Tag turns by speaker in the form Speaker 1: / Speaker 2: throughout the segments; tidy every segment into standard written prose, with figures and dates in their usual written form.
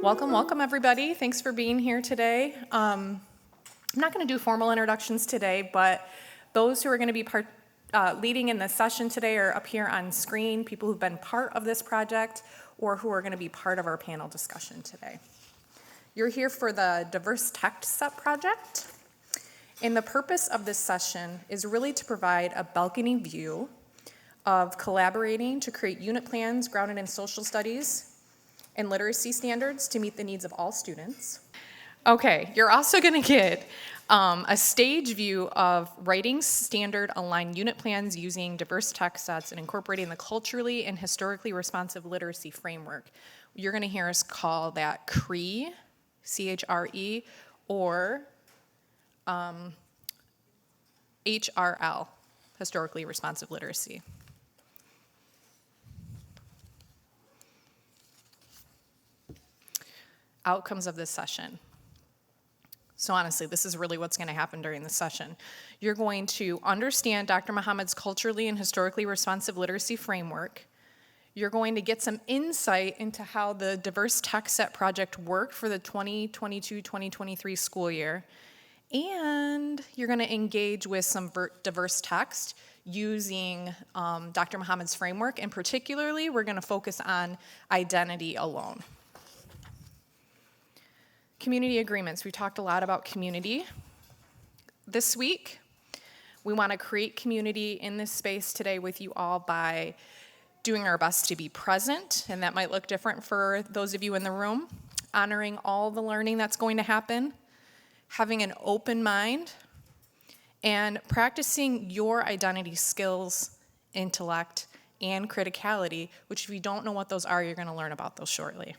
Speaker 1: Welcome everybody. Thanks for being here today. I'm not going to do formal introductions today, but those who are going to be leading in this session today are up here on screen, people who've been part of this project or who are going to be part of our panel discussion today. You're here for the Diverse Text Set project, and the purpose of this session is really to provide a balcony view of collaborating to create unit plans grounded in social studies and literacy standards to meet the needs of all students. Okay, you're also going to get a stage view of writing standard aligned unit plans using diverse text sets and incorporating the culturally and historically responsive literacy framework. You're going to hear us call that CHRE, C-H-R-E, or HRL, historically responsive literacy. Outcomes of this session. So honestly, this is really what's going to happen during the session. You're going to understand Dr. Muhammad's culturally and historically responsive literacy framework. You're going to get some insight into how the Diverse Text Set project worked for the 2022-2023 school year. And you're going to engage with some diverse text using Dr. Muhammad's framework. And particularly, we're going to focus on identity alone. Community agreements. We talked a lot about community this week. We want to create community in this space today with you all by doing our best to be present, and that might look different for those of you in the room, honoring all the learning that's going to happen, having an open mind, and practicing your identity skills, intellect, and criticality, which if you don't know what those are, you're going to learn about those shortly.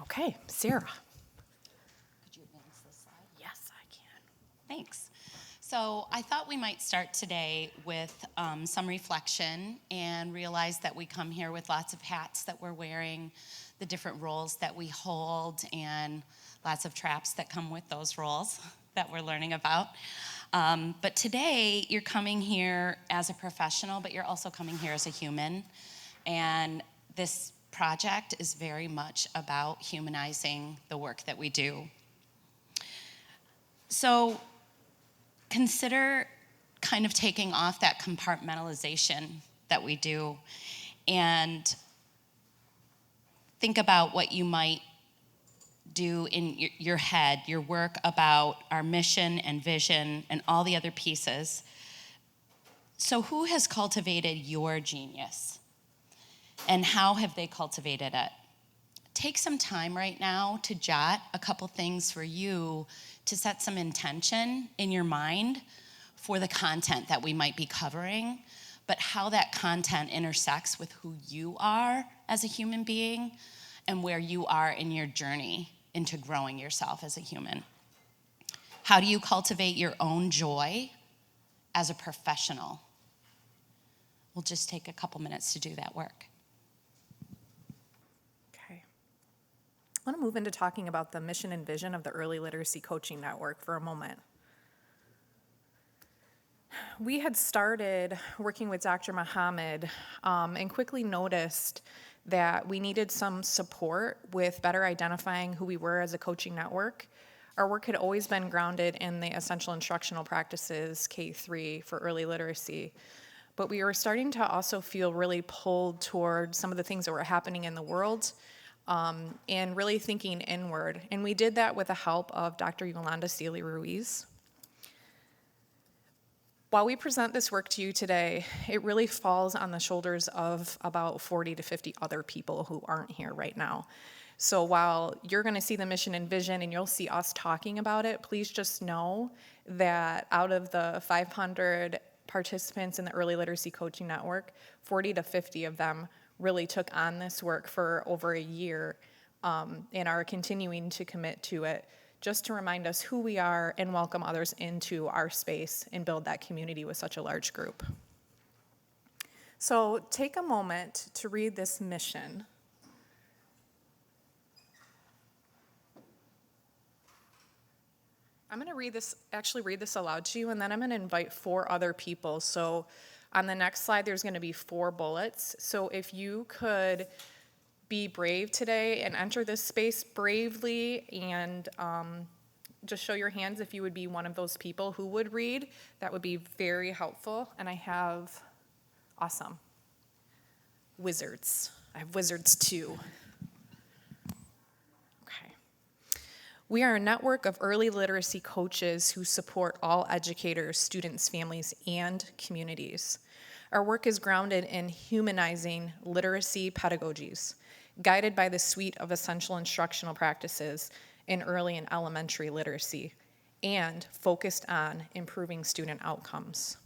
Speaker 1: Okay, Sarah.
Speaker 2: Could you advance this slide?
Speaker 1: Yes, I can.
Speaker 2: Thanks. So I thought we might start today with some reflection and realize that we come here with lots of hats that we're wearing, the different roles that we hold, and lots of traps that come with those roles that we're learning about. But today, you're coming here as a professional, but you're also coming here as a human. And this project is very much about humanizing the work that we do. So consider kind of taking off that compartmentalization that we do and think about what you might do in your head, your work about our mission and vision and all the other pieces. So who has cultivated your genius? And how have they cultivated it? Take some time right now to jot a couple things for you to set some intention in your mind for the content that we might be covering, but how that content intersects with who you are as a human being and where you are in your journey into growing yourself as a human. How do you cultivate your own joy as a professional? We'll just take a couple minutes to do that work.
Speaker 1: I want to move into talking about the mission and vision of the Early Literacy Coaching Network for a moment. We had started working with Dr. Muhammad and quickly noticed that we needed some support with better identifying who we were as a coaching network. Our work had always been grounded in the essential instructional practices, K-3, for early literacy. But we were starting to also feel really pulled toward some of the things that were happening in the world, and really thinking inward. And we did that with the help of Dr. Yolanda Sealy-Ruiz. While we present this work to you today, it really falls on the shoulders of about 40 to 50 other people who aren't here right now. So while you're going to see the mission and vision and you'll see us talking about it, please just know that out of the 500 participants in the Early Literacy Coaching Network, 40 to 50 of them really took on this work for over a year and are continuing to commit to it, just to remind us who we are and welcome others into our space and build that community with such a large group. So take a moment to read this mission. I'm going to read this aloud to you, and then I'm going to invite 4 other people. So on the next slide, there's going to be 4 bullets. So if you could be brave today and enter this space bravely, and just show your hands if you would be one of those people who would read. That would be very helpful. And I have, awesome, wizards. I have wizards too. Okay. We are a network of early literacy coaches who support all educators, students, families, and communities. Our work is grounded in humanizing literacy pedagogies, guided by the suite of essential instructional practices in early and elementary literacy, and focused on improving student outcomes.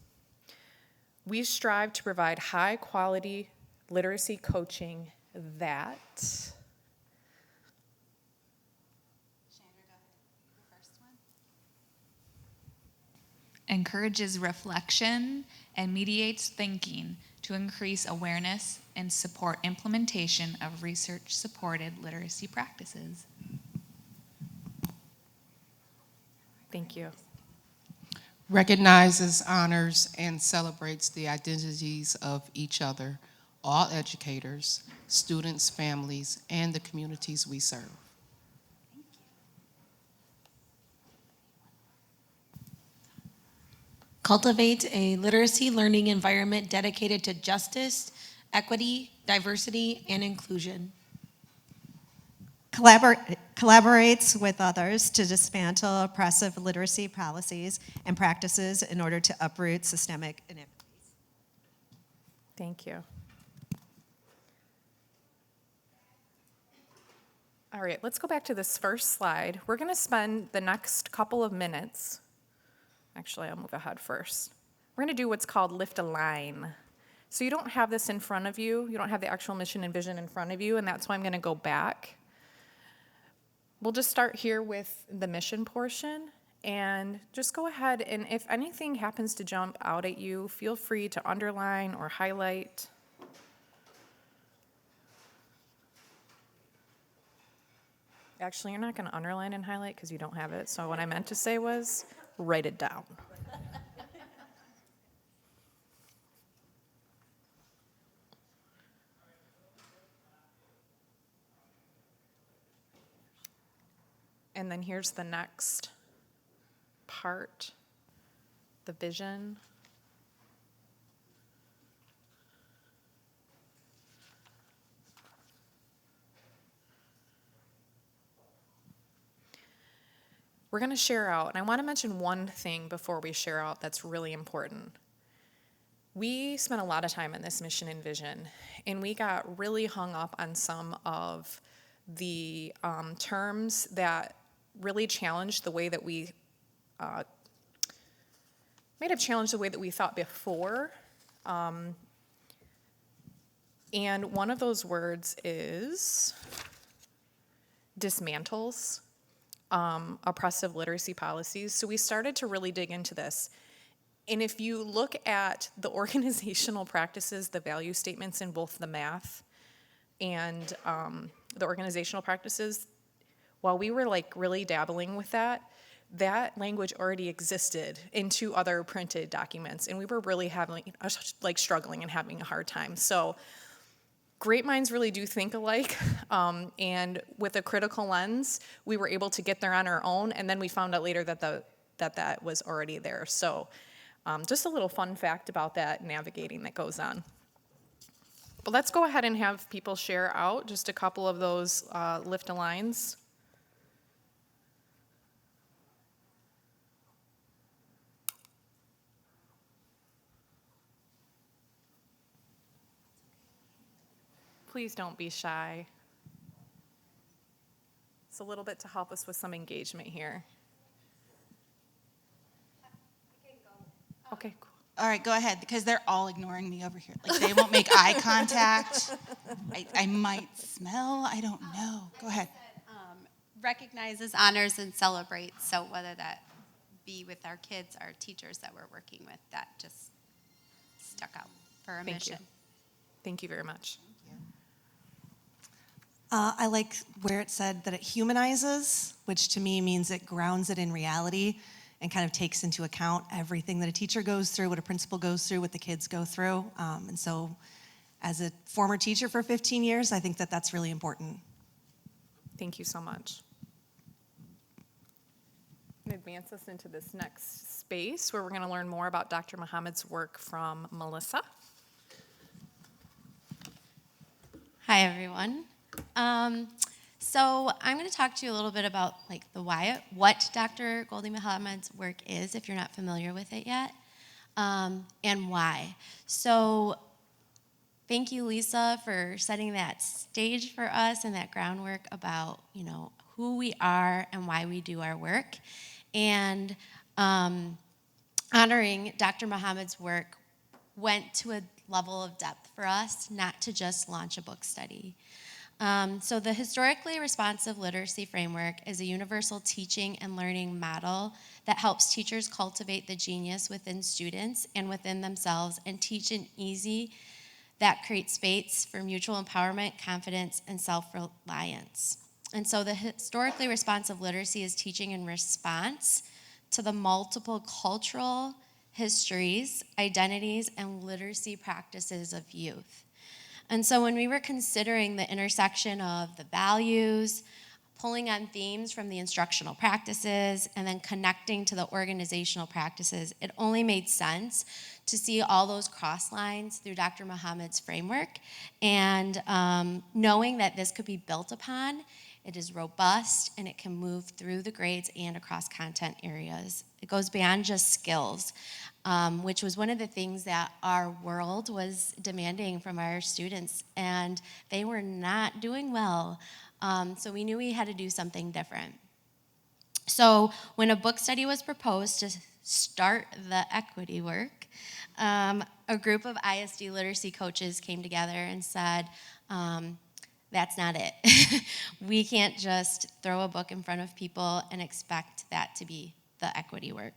Speaker 1: We strive to provide high-quality literacy coaching that
Speaker 3: encourages reflection and mediates thinking to increase awareness and support implementation of research-supported literacy practices.
Speaker 1: Thank you.
Speaker 4: Recognizes, honors, and celebrates the identities of each other, all educators, students, families, and the communities we serve.
Speaker 5: Cultivate a literacy learning environment dedicated to justice, equity, diversity, and inclusion.
Speaker 6: Collaborates with others to dismantle oppressive literacy policies and practices in order to uproot systemic inequities.
Speaker 1: Thank you. All right, let's go back to this first slide. We're going to spend the next couple of minutes. Actually, I'll move ahead first. We're going to do what's called lift a line. So you don't have this in front of you. You don't have the actual mission and vision in front of you, and that's why I'm going to go back. We'll just start here with the mission portion, and just go ahead, and if anything happens to jump out at you, feel free to underline or highlight. Actually, you're not going to underline and highlight because you don't have it, so what I meant to say was write it down. And then here's the next part, the vision. We're going to share out, and I want to mention one thing before we share out that's really important. We spent a lot of time in this mission and vision, and we got really hung up on some of the terms that really challenged the way that we might have challenged the way that we thought before. And one of those words is dismantles oppressive literacy policies. So we started to really dig into this. And if you look at the organizational practices, the value statements in both the math and the organizational practices, while we were like really dabbling with that, that language already existed in 2 other printed documents, and we were really struggling and having a hard time. So great minds really do think alike, and with a critical lens, we were able to get there on our own, and then we found out later that that was already there. So just a little fun fact about that navigating that goes on. But let's go ahead and have people share out just a couple of those lift a lines. Please don't be shy. It's a little bit to help us with some engagement here. Okay, cool.
Speaker 7: All right, go ahead, because they're all ignoring me over here. Like, they won't make eye contact. I might smell, I don't know. Go ahead.
Speaker 8: Recognizes, honors, and celebrates. So whether that be with our kids, our teachers that we're working with, that just stuck out for our mission.
Speaker 1: Thank you very much.
Speaker 6: I like where it said that it humanizes, which to me means it grounds it in reality and kind of takes into account everything that a teacher goes through, what a principal goes through, what the kids go through. And so
Speaker 9: as a former teacher for 15 years, I think that that's really important.
Speaker 1: Thank you so much. Advance us into this next space where we're going to learn more about Dr. Muhammad's work from Melissa.
Speaker 8: Hi, everyone. So I'm going to talk to you a little bit about like the why, what Dr. Goldie Muhammad's work is, if you're not familiar with it yet, and why. So thank you, Lisa, for setting that stage for us and that groundwork about, you know, who we are and why we do our work. And honoring Dr. Muhammad's work went to a level of depth for us, not to just launch a book study. So the Historically Responsive Literacy Framework is a universal teaching and learning model that helps teachers cultivate the genius within students and within themselves and teach in easy that creates space for mutual empowerment, confidence, and self-reliance. And so the historically responsive literacy is teaching in response to the multiple cultural histories, identities, and literacy practices of youth. And so when we were considering the intersection of the values, pulling on themes from the instructional practices, and then connecting to the organizational practices, it only made sense to see all those cross lines through Dr. Muhammad's framework. And knowing that this could be built upon, it is robust, and it can move through the grades and across content areas. It goes beyond just skills, which was one of the things that our world was demanding from our students, and they were not doing well. So we knew we had to do something different. So when a book study was proposed to start the equity work, a group of ISD literacy coaches came together and said, that's not it. We can't just throw a book in front of people and expect that to be the equity work.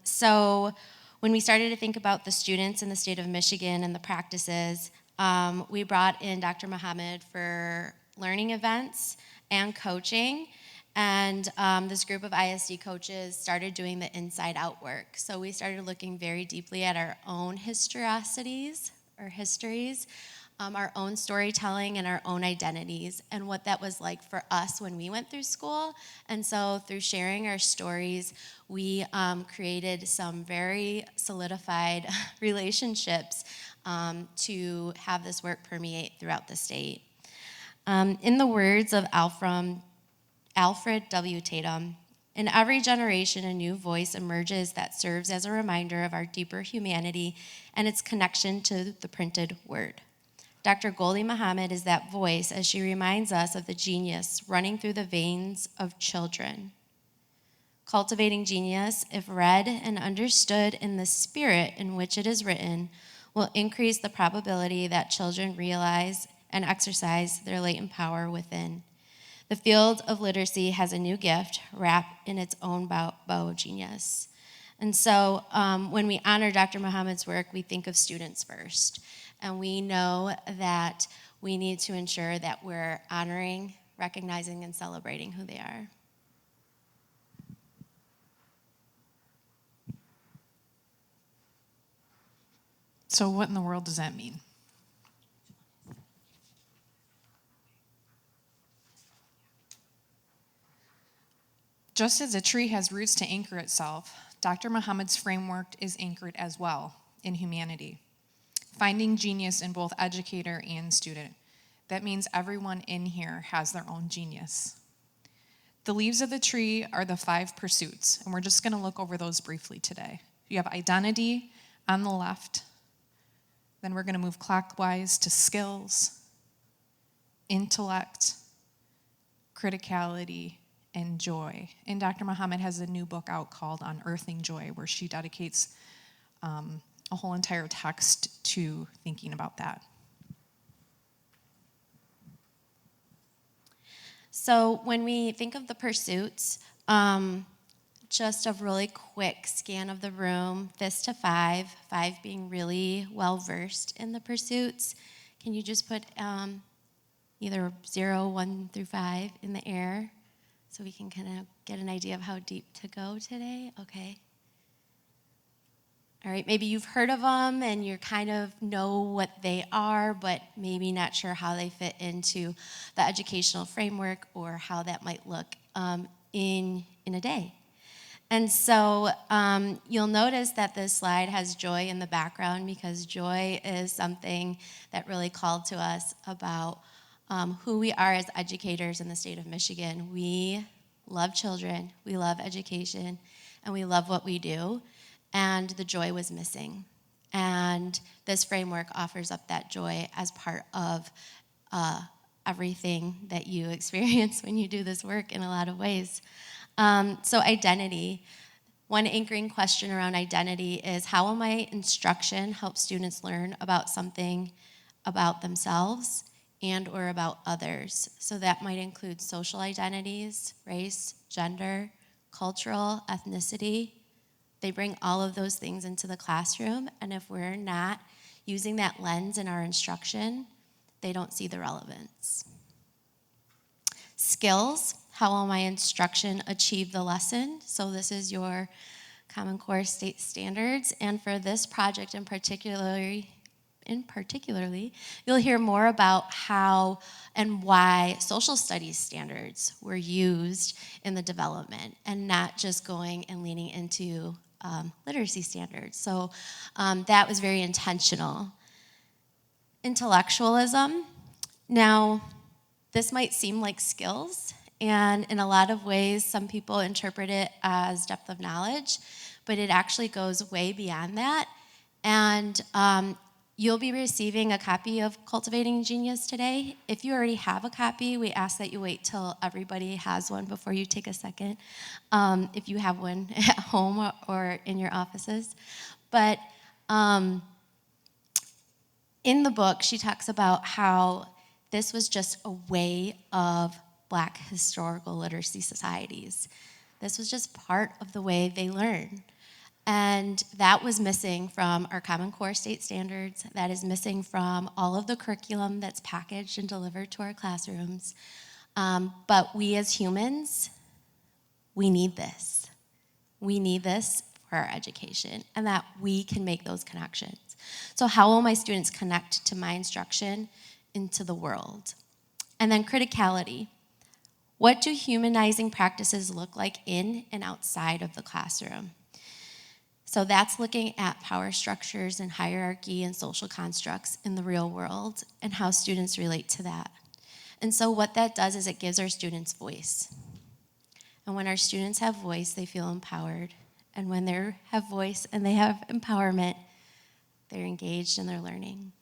Speaker 8: So when we started to think about the students in the state of Michigan and the practices, we brought in Dr. Muhammad for learning events and coaching. And this group of ISD coaches started doing the inside out work. So we started looking very deeply at our own histories, our own storytelling and our own identities and what that was like for us when we went through school. And so through sharing our stories, we created some very solidified relationships to have this work permeate throughout the state. In the words of Alfred W. Tatum, in every generation, a new voice emerges that serves as a reminder of our deeper humanity and its connection to the printed word. Dr. Goldie Muhammad is that voice as she reminds us of the genius running through the veins of children. Cultivating genius, if read and understood in the spirit in which it is written, will increase the probability that children realize and exercise their latent power within. The field of literacy has a new gift wrapped in its own bow of genius. And so when we honor Dr. Muhammad's work, we think of students first. And we know that we need to ensure that we're honoring, recognizing, and celebrating who they are.
Speaker 10: So what in the world does that mean? Just as a tree has roots to anchor itself, Dr. Muhammad's framework is anchored as well in humanity. Finding genius in both educator and student. That means everyone in here has their own genius. The leaves of the tree are the 5 pursuits, and we're just going to look over those briefly today. You have identity on the left. Then we're going to move clockwise to skills, intellect, criticality, and joy. And Dr. Muhammad has a new book out called Unearthing Joy, where she dedicates a whole entire text to thinking about that.
Speaker 8: So when we think of the pursuits, just a really quick scan of the room, this to 5 being really well-versed in the pursuits. Can you just put either 0, 1 through 5 in the air so we can kind of get an idea of how deep to go today? Okay. All right, maybe you've heard of them and you kind of know what they are, but maybe not sure how they fit into the educational framework or how that might look in a day. And so you'll notice that this slide has joy in the background because joy is something that really called to us about who we are as educators in the state of Michigan. We love children, we love education, and we love what we do. And the joy was missing. And this framework offers up that joy as part of everything that you experience when you do this work in a lot of ways. So identity. One anchoring question around identity is how will my instruction help students learn about something about themselves and or about others? So that might include social identities, race, gender, cultural, ethnicity. They bring all of those things into the classroom, and if we're not using that lens in our instruction, they don't see the relevance. Skills, how will my instruction achieve the lesson? So this is your Common Core state standards, and for this project in particularly, you'll hear more about how and why social studies standards were used in the development and not just going and leaning into literacy standards. So that was very intentional. Intellectualism. Now, this might seem like skills, and in a lot of ways, some people interpret it as depth of knowledge, but it actually goes way beyond that. And you'll be receiving a copy of Cultivating Genius today. If you already have a copy, we ask that you wait till everybody has one before you take a second, if you have one at home or in your offices. But in the book, she talks about how this was just a way of Black historical literacy societies. This was just part of the way they learn. And that was missing from our Common Core state standards. That is missing from all of the curriculum that's packaged and delivered to our classrooms. But we as humans, we need this. We need this for our education, and that we can make those connections. So how will my students connect to my instruction into the world? And then criticality. What do humanizing practices look like in and outside of the classroom? So that's looking at power structures and hierarchy and social constructs in the real world and how students relate to that. And so what that does is it gives our students voice. And when our students have voice, they feel empowered. And when they have voice and they have empowerment, they're engaged and they're learning.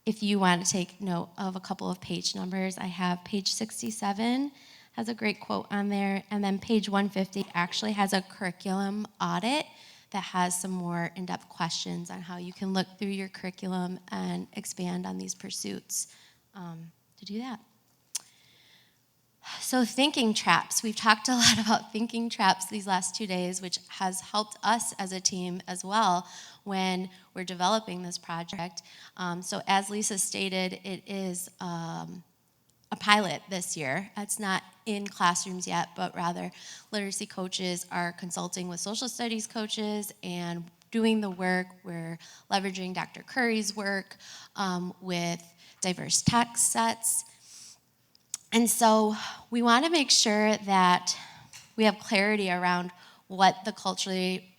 Speaker 8: If you want to take note of a couple of page numbers, I have page 67 has a great quote on there, and then page 150 actually has a curriculum audit that has some more in-depth questions on how you can look through your curriculum and expand on these pursuits to do that. So thinking traps. We've talked a lot about thinking traps these last 2 days, which has helped us as a team as well when we're developing this project. So as Lisa stated, it is a pilot this year. It's not in classrooms yet, but rather literacy coaches are consulting with social studies coaches and doing the work. We're leveraging Dr. Curry's work with diverse text sets. And so we want to make sure that we have clarity around what the culturally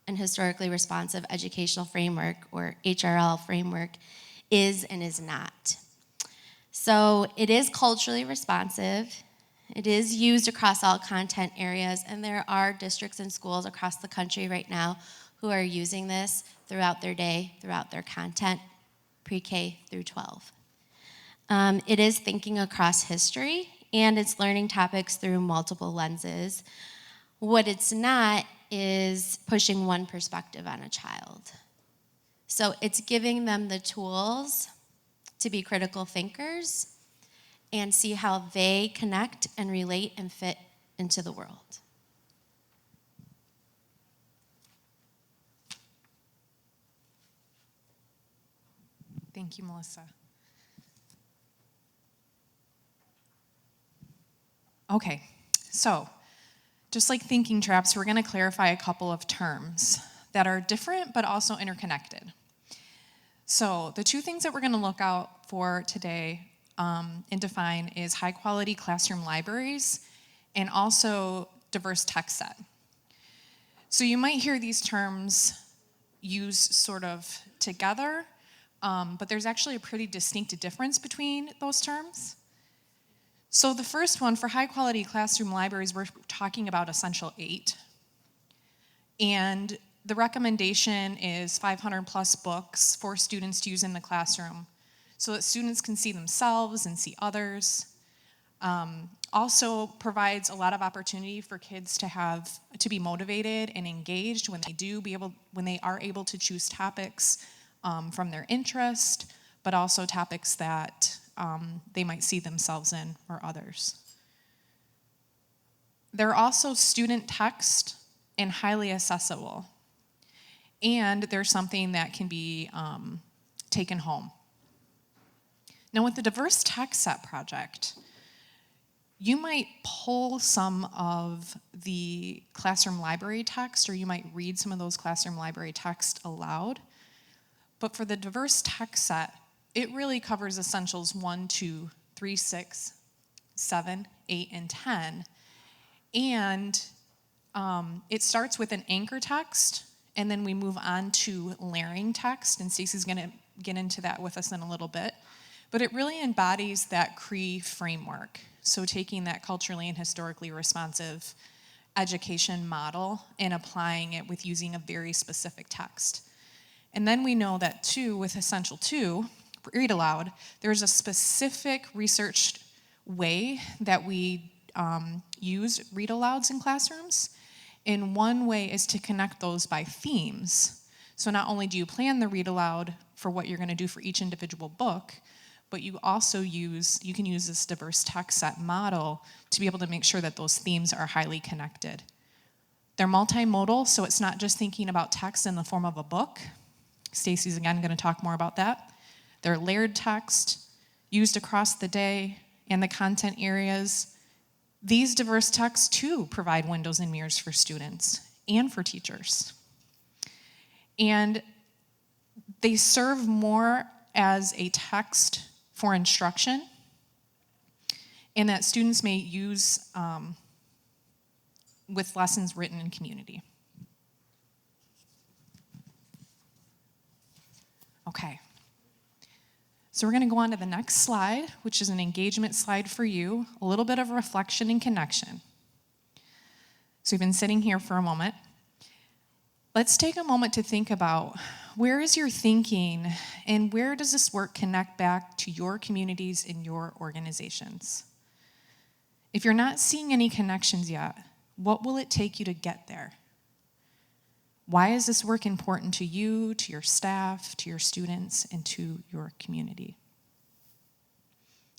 Speaker 8: and historically responsive educational framework, or HRL framework, is and is not. So it is culturally responsive. It is used across all content areas, and there are districts and schools across the country right now who are using this throughout their day, throughout their content, pre-K through 12. It is thinking across history, and it's learning topics through multiple lenses. What it's not is pushing one perspective on a child. So it's giving them the tools to be critical thinkers and see how they connect and relate and fit into the world.
Speaker 10: Thank you, Melissa. Okay, so just like thinking traps, we're going to clarify a couple of terms that are different but also interconnected. So the two things that we're going to look out for today and define is high quality classroom libraries and also diverse text set. So you might hear these terms used sort of together, but there's actually a pretty distinct difference between those terms. So the first one, for high quality classroom libraries, we're talking about Essential 8. And the recommendation is 500 plus books for students to use in the classroom so that students can see themselves and see others. Also provides a lot of opportunity for kids to be motivated and engaged when they are able to choose topics from their interest, but also topics that they might see themselves in or others. They're also student text and highly accessible. And they're something that can be taken home. Now with the Diverse Text Set project, you might pull some of the classroom library text, or you might read some of those classroom library text aloud. But for the Diverse Text Set, it really covers essentials 1, 2, 3, 6, 7, 8, and 10. And it starts with an anchor text, and then we move on to layering text, and Stacey's gonna get into that with us in a little bit. But it really embodies that CRE framework. So taking that culturally and historically responsive education model and applying it with using a very specific text. And then we know that too, with Essential 2, Read Aloud, there's a specific researched way that we use read alouds in classrooms. And one way is to connect those by themes. So not only do you plan the read aloud for what you're gonna do for each individual book, but you can use this diverse text set model to be able to make sure that those themes are highly connected. They're multimodal, so it's not just thinking about text in the form of a book. Stacey's again gonna talk more about that. They're layered text, used across the day, and the content areas. These diverse texts too provide windows and mirrors for students and for teachers. And they serve more as a text for instruction, and that students may use with lessons written in community. Okay. So we're going to go on to the next slide, which is an engagement slide for you, a little bit of reflection and connection. So we've been sitting here for a moment. Let's take a moment to think about, where is your thinking and where does this work connect back to your communities and your organizations? If you're not seeing any connections yet, what will it take you to get there? Why is this work important to you, to your staff, to your students, and to your community?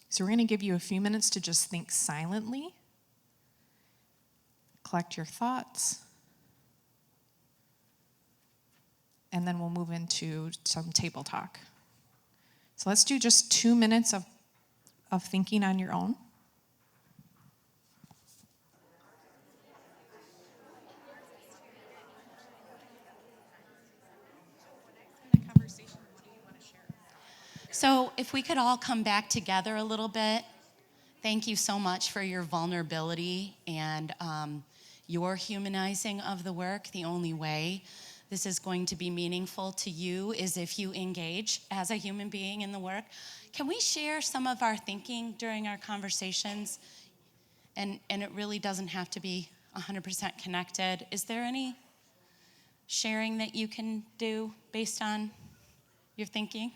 Speaker 10: So we're going to give you a few minutes to just think silently, collect your thoughts, and then we'll move into some table talk. So let's do just 2 minutes of thinking on your own.
Speaker 2: So if we could all come back together a little bit. Thank you so much for your vulnerability and your humanizing of the work. The only way this is going to be meaningful to you is if you engage as a human being in the work. Can we share some of our thinking during our conversations? And it really doesn't have to be 100% connected. Is there any sharing that you can do based on your thinking?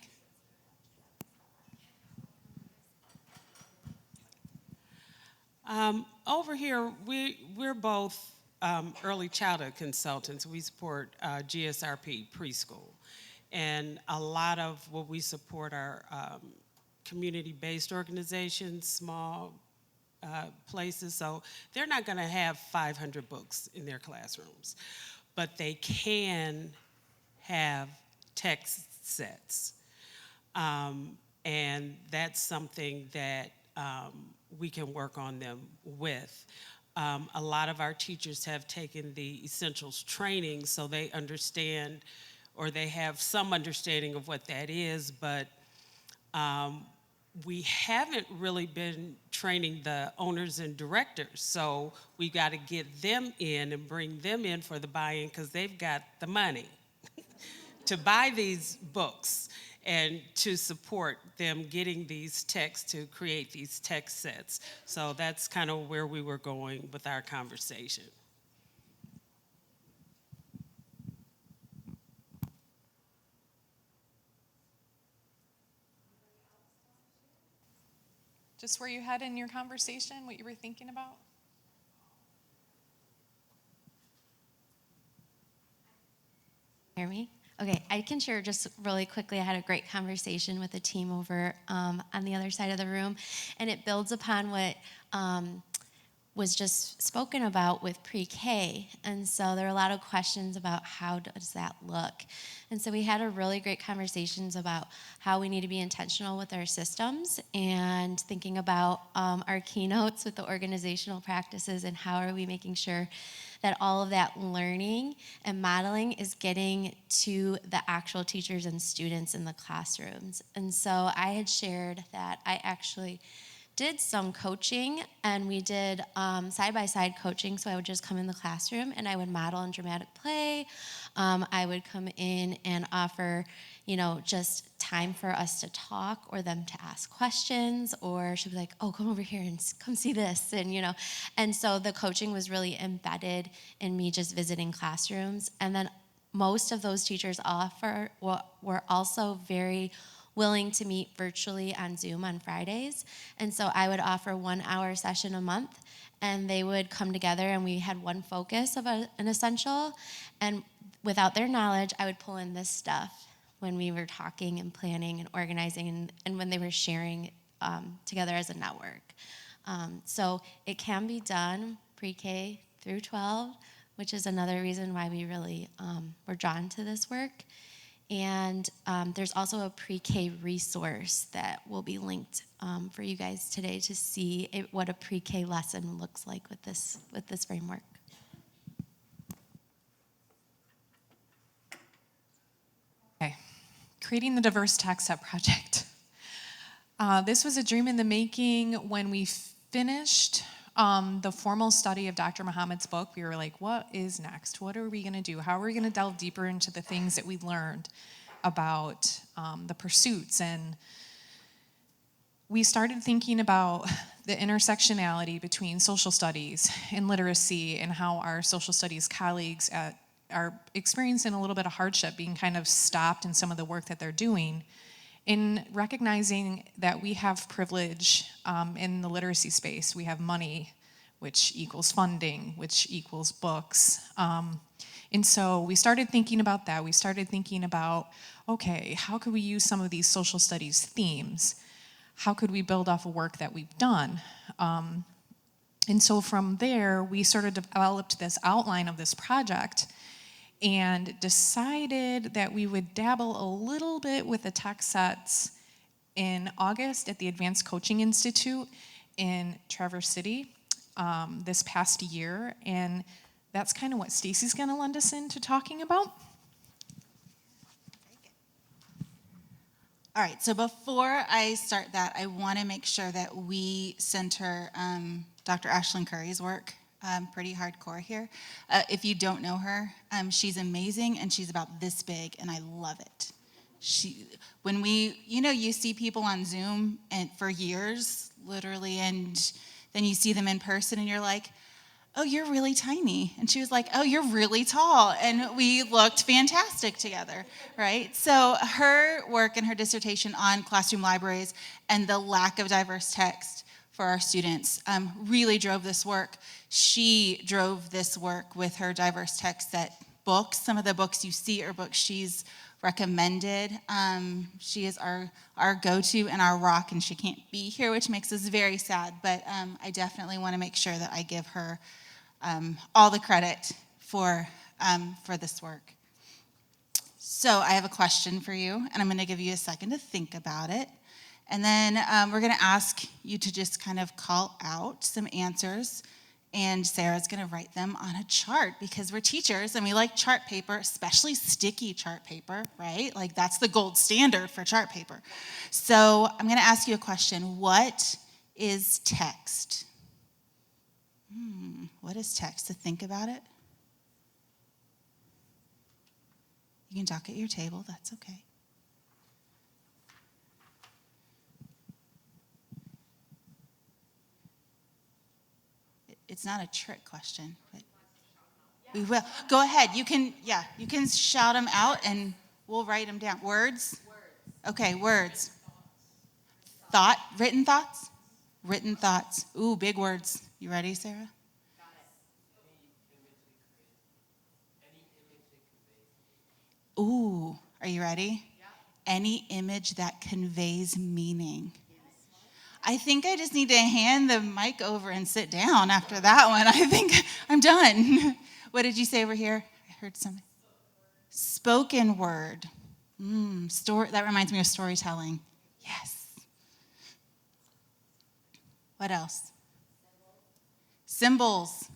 Speaker 11: Over here, we're both early childhood consultants. We support GSRP preschool. And a lot of what we support are community-based organizations, small places. So they're not going to have 500 books in their classrooms, but they can have text sets. And that's something that we can work on them with. A lot of our teachers have taken the essentials training, so they understand, or they have some understanding of what that is, but we haven't really been training the owners and directors, so we got to get them in and bring them in for the buy-in because they've got the money to buy these books and to support them getting these texts, to create these text sets. So that's kind of where we were going with our conversation.
Speaker 10: Just where you had in your conversation, what you were thinking about?
Speaker 8: Hear me? Okay, I can share just really quickly. I had a great conversation with the team over on the other side of the room, and it builds upon what was just spoken about with pre-K. And so there are a lot of questions about how does that look. And so we had a really great conversations about how we need to be intentional with our systems and thinking about our keynotes with the organizational practices and how are we making sure that all of that learning and modeling is getting to the actual teachers and students in the classrooms. And so I had shared that I actually did some coaching, and we did side-by-side coaching. So I would just come in the classroom and I would model in dramatic play. I would come in and offer, just time for us to talk or them to ask questions, or she'd be like, oh, come over here and come see this. And so the coaching was really embedded in me just visiting classrooms. And then most of those teachers were also very willing to meet virtually on Zoom on Fridays. And so I would offer 1 hour session a month, and they would come together and we had one focus of an essential. And without their knowledge, I would pull in this stuff when we were talking and planning and organizing and when they were sharing together as a network. So it can be done pre-K through 12, which is another reason why we really were drawn to this work. And there's also a pre-K resource that will be linked for you guys today to see what a pre-K lesson looks like with this framework.
Speaker 10: Okay, creating the diverse text set project. This was a dream in the making. When we finished the formal study of Dr. Muhammad's book, we were like, what is next? What are we going to do? How are we going to delve deeper into the things that we learned about the pursuits? And we started thinking about the intersectionality between social studies and literacy, and how our social studies colleagues are experiencing a little bit of hardship, being kind of stopped in some of the work that they're doing, in recognizing that we have privilege in the literacy space. We have money, which equals funding, which equals books. And so we started thinking about that. We started thinking about, okay, how could we use some of these social studies themes? How could we build off of work that we've done? And so from there, we sort of developed this outline of this project and decided that we would dabble a little bit with the text sets in August at the Advanced Coaching Institute in Traverse City this past year. And that's kind of what Stacy's going to lend us into talking about.
Speaker 7: All right, so before I start that, I want to make sure that we center Dr. Ashlyn Curry's work pretty hardcore here. If you don't know her, she's amazing, and she's about this big, and I love it. When you see people on Zoom and for years, literally, and then you see them in person, and you're like, oh, you're really tiny. And she was like, oh, you're really tall. And we looked fantastic together, right? So her work and her dissertation on classroom libraries and the lack of diverse text for our students really drove this work. She drove this work with her diverse text set books. Some of the books you see are books she's recommended. She is our go-to and our rock, and she can't be here, which makes us very sad. But I definitely want to make sure that I give her all the credit for this work. So I have a question for you, and I'm going to give you a second to think about it. And then we're going to ask you to just kind of call out some answers And Sarah's going to write them on a chart because we're teachers and we like chart paper, especially sticky chart paper, right? Like that's the gold standard for chart paper. So I'm going to ask you a question. What is text? What is text? To think about it. You can talk at your table, that's okay. It's not a trick question, but we will. Go ahead. You can shout them out and we'll write them down. Words? Okay, words. Thought, written thoughts? Written thoughts. Ooh, big words. You ready, Sarah? Ooh, are you ready? Any image that conveys meaning. I think I just need to hand the mic over and sit down after that one. I think I'm done. What did you say over here? I heard something. Spoken word. That reminds me of storytelling. Yes. What else? Symbols.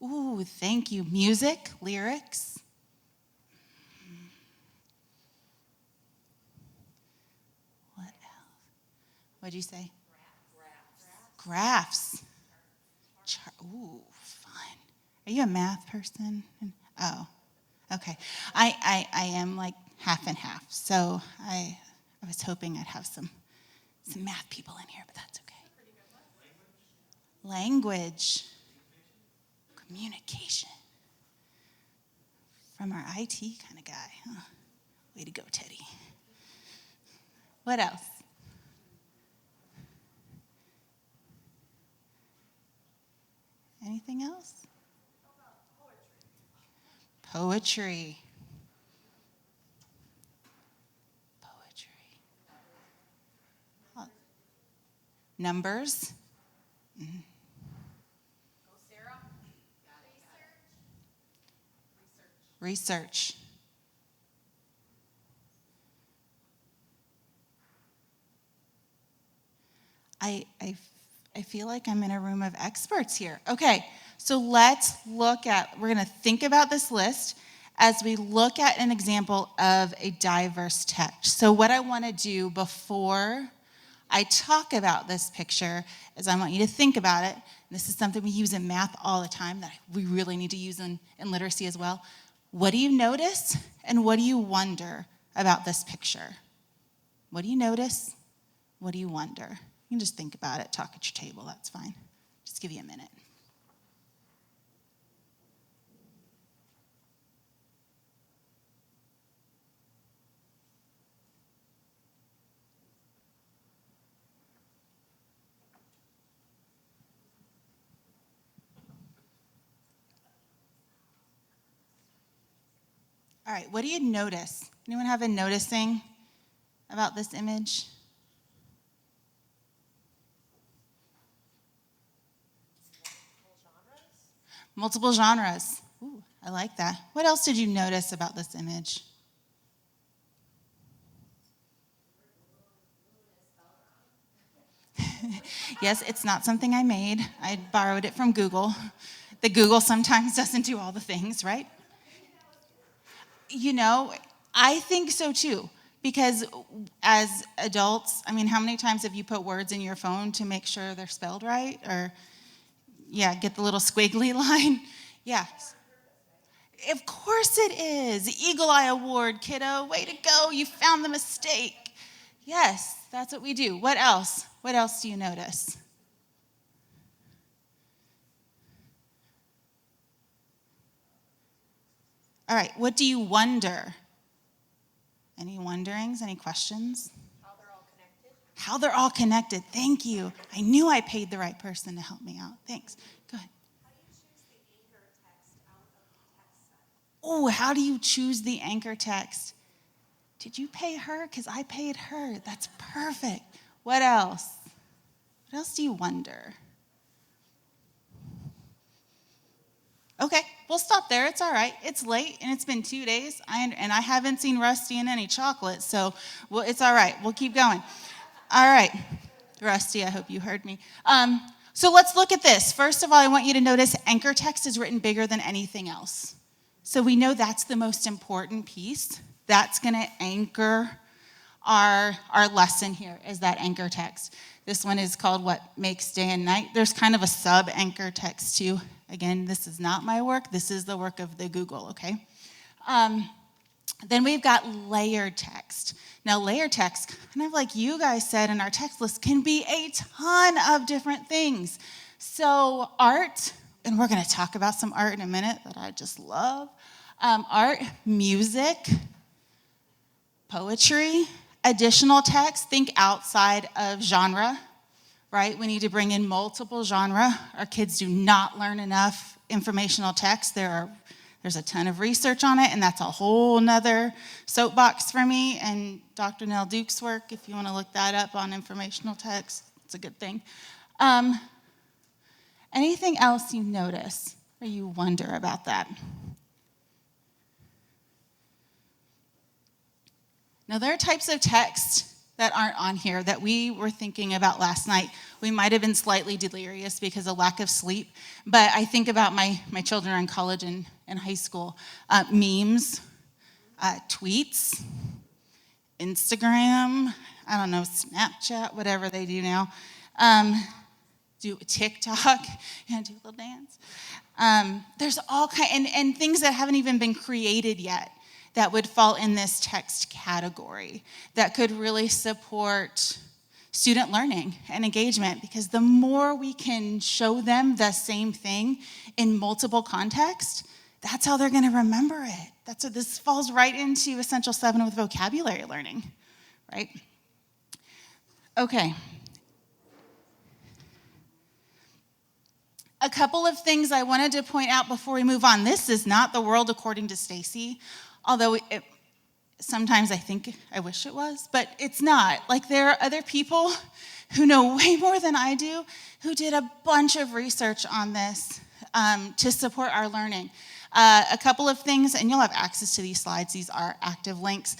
Speaker 7: Ooh, thank you. Music, lyrics. What else? What'd you say? Graphs. Ooh, fun. Are you a math person? Oh, okay. I am like half and half. So I was hoping I'd have some math people in here, but that's okay. Language. Communication. From our IT kind of guy. Huh? Way to go, Teddy. What else? Anything else? Poetry. Numbers. Research. I feel like I'm in a room of experts here. Okay, so let's we're going to think about this list as we look at an example of a diverse text. So what I want to do before I talk about this picture is I want you to think about it. This is something we use in math all the time that we really need to use in literacy as well. What do you notice and what do you wonder about this picture? What do you notice? What do you wonder? You can just think about it, talk at your table, that's fine. Just give you a minute. All right, what do you notice? Anyone have a noticing about this image? Multiple genres. Ooh, I like that. What else did you notice about this image? Yes, it's not something I made. I borrowed it from Google. The Google sometimes doesn't do all the things, right? You know, I think so too. Because as adults, I mean, how many times have you put words in your phone to make sure they're spelled right? Or, yeah, get the little squiggly line? Yeah. Of course it is. Eagle Eye Award, kiddo. Way to go. You found the mistake. Yes, that's what we do. What else? What else do you notice? All right, what do you wonder? Any wonderings, any questions? How they're all connected. How they're all connected, thank you. I knew I paid the right person to help me out. Thanks, go ahead.
Speaker 12: How do you choose the anchor text out of the text set?
Speaker 7: Oh, how do you choose the anchor text? Did you pay her? Because I paid her. That's perfect. What else? What else do you wonder? Okay. we'll stop there. It's all right. It's late, and it's been 2 days, and I haven't seen Rusty in any chocolate, so it's all right. We'll keep going. All right. Rusty, I hope you heard me. So let's look at this. First of all, I want you to notice anchor text is written bigger than anything else. So we know that's the most important piece. That's going to anchor our lesson here, is that anchor text. This one is called What Makes Day and Night. There's kind of a sub-anchor text too. Again, this is not my work. This is the work of the Google, okay? Then we've got layered text. Now, layered text, kind of like you guys said in our text list, can be a ton of different things. So art, and we're going to talk about some art in a minute that I just love. Art, music, poetry, additional text, think outside of genre, right? We need to bring in multiple genre. Our kids do not learn enough informational text. There's a ton of research on it, and that's a whole nother soapbox for me. And Dr. Nell Duke's work, if you want to look that up on informational text, it's a good thing. Anything else you notice or you wonder about that? Now, there are types of text that aren't on here that we were thinking about last night. We might have been slightly delirious because of lack of sleep, but I think about my children are in college and high school. Memes, tweets, Instagram, I don't know, Snapchat, whatever they do now. Do TikTok and do a little dance. There's all kind and things that haven't even been created yet that would fall in this text category that could really support student learning and engagement, because the more we can show them the same thing in multiple contexts, that's how they're going to remember it. This falls right into Essential 7 with vocabulary learning, right? Okay. A couple of things I wanted to point out before we move on. This is not the world according to Stacy, although sometimes I wish it was, but it's not. Like, there are other people who know way more than I do who did a bunch of research on this to support our learning. A couple of things, and you'll have access to these slides. These are active links.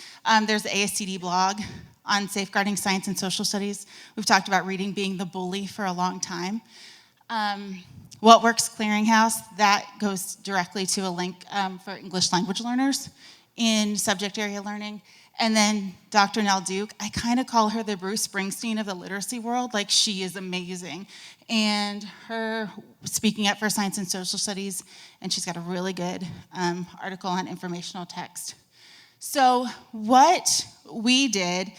Speaker 7: There's the ASCD blog on safeguarding science and social studies. We've talked about reading being the bully for a long time. What Works Clearinghouse, that goes directly to a link for English language learners in subject area learning. And then Dr. Nell Duke, I kind of call her the Bruce Springsteen of the literacy world. Like, she is amazing. And her speaking up for science and social studies, and she's got a really good article on informational text. So what we did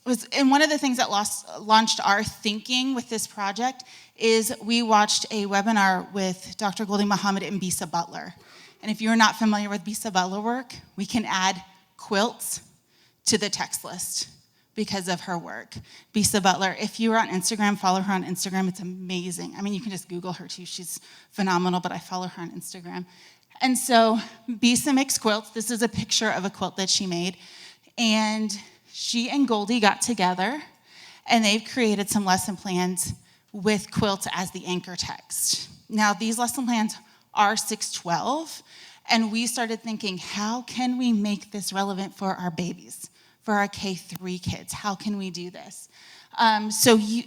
Speaker 7: was, and one of the things that launched our thinking with this project is we watched a webinar with Dr. Gholdy Muhammad and Bisa Butler. And if you're not familiar with Bisa Butler work, we can add quilts to the text list because of her work. Bisa Butler, if you are on Instagram, follow her on Instagram. It's amazing. I mean, you can just Google her too. She's phenomenal, but I follow her on Instagram. And so Bisa makes quilts. This is a picture of a quilt that she made. And she and Gholdy got together, and they've created some lesson plans with quilts as the anchor text. Now, these lesson plans are 612, and we started thinking, how can we make this relevant for our babies, for our K-3 kids? How can we do this?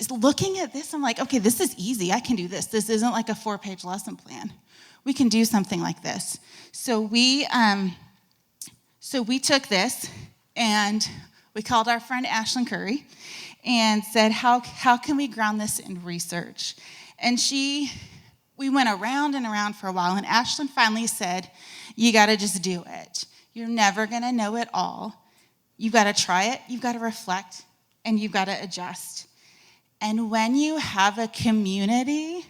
Speaker 7: Looking at this, I'm like, okay, this is easy. I can do this. This isn't like a 4-page lesson plan. We can do something like this. So we took this, and we called our friend Ashlyn Curry and said, how can we ground this in research? And we went around and around for a while, and Ashlyn finally said, you got to just do it. You're never going to know it all. You've got to try it, you've got to reflect, and you've got to adjust. And when you have a community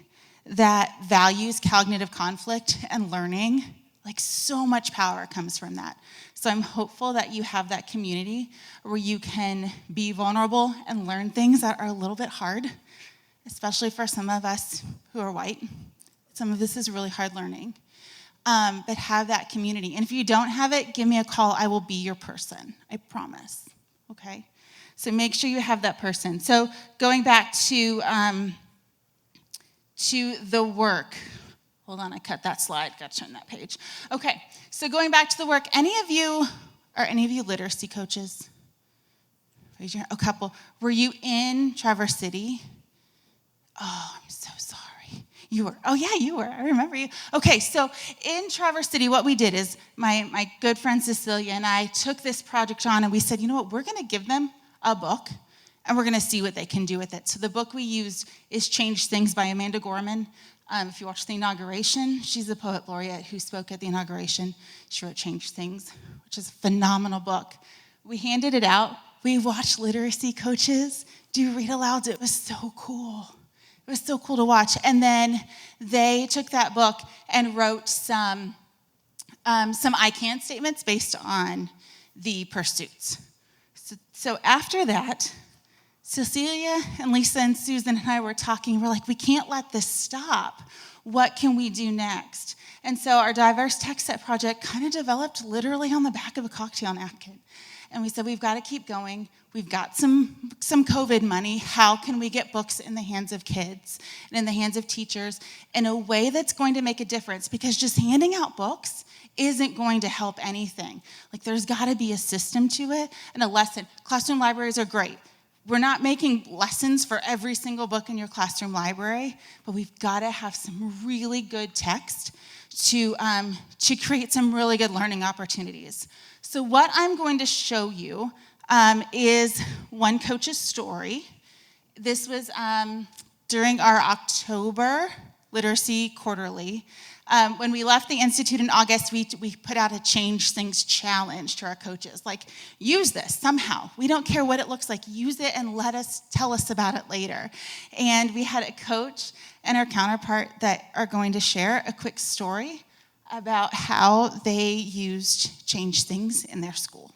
Speaker 7: that values cognitive conflict and learning, like, so much power comes from that. So I'm hopeful that you have that community where you can be vulnerable and learn things that are a little bit hard, especially for some of us who are white. Some of this is really hard learning, but have that community. And if you don't have it, give me a call. I will be your person, I promise, okay? So make sure you have that person. So going back to the work, Hold on, I cut that slide, got to turn that page. Okay, so going back to the work, any of you literacy coaches? Raise your hand. A couple. Were you in Traverse City? Oh, I'm so sorry. You were. Oh, yeah, you were. I remember you. Okay, so in Traverse City, what we did is my good friend Cecilia and I took this project on, and we said, you know what, we're going to give them a book, and we're going to see what they can do with it. So the book we used is Change Things by Amanda Gorman. If you watch the inauguration, she's the poet laureate who spoke at the inauguration. She wrote Change Things, which is a phenomenal book. We handed it out. We watched literacy coaches do read-alouds. It was so cool. It was so cool to watch. And then they took that book and wrote some I can statements based on the pursuits. So after that, Cecilia and Lisa and Susan and I were talking. We're like, we can't let this stop. What can we do next? And so our diverse text set project kind of developed literally on the back of a cocktail napkin. And we said, we've got to keep going. We've got some COVID money. How can we get books in the hands of kids and in the hands of teachers in a way that's going to make a difference? Because just handing out books isn't going to help anything. Like, there's got to be a system to it and a lesson. Classroom libraries are great. We're not making lessons for every single book in your classroom library, but we've got to have some really good text to create some really good learning opportunities. So what I'm going to show you is one coach's story. This was during our October Literacy Quarterly. When we left the Institute in August, we put out a Change Things challenge to our coaches. Like, use this somehow. We don't care what it looks like. Use it and tell us about it later. And we had a coach and our counterpart that are going to share a quick story about how they used Change Things in their school.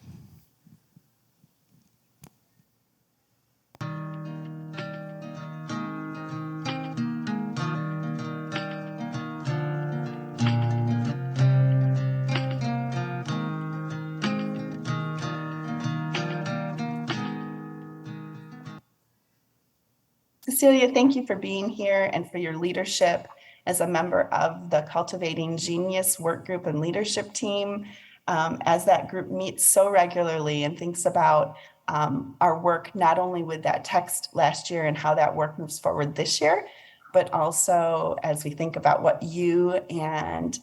Speaker 13: Cecilia, thank you for being here and for your leadership as a member of the Cultivating Genius work group and leadership team. As that group meets so regularly and thinks about our work, not only with that text last year and how that work moves forward this year, but also as we think about what you and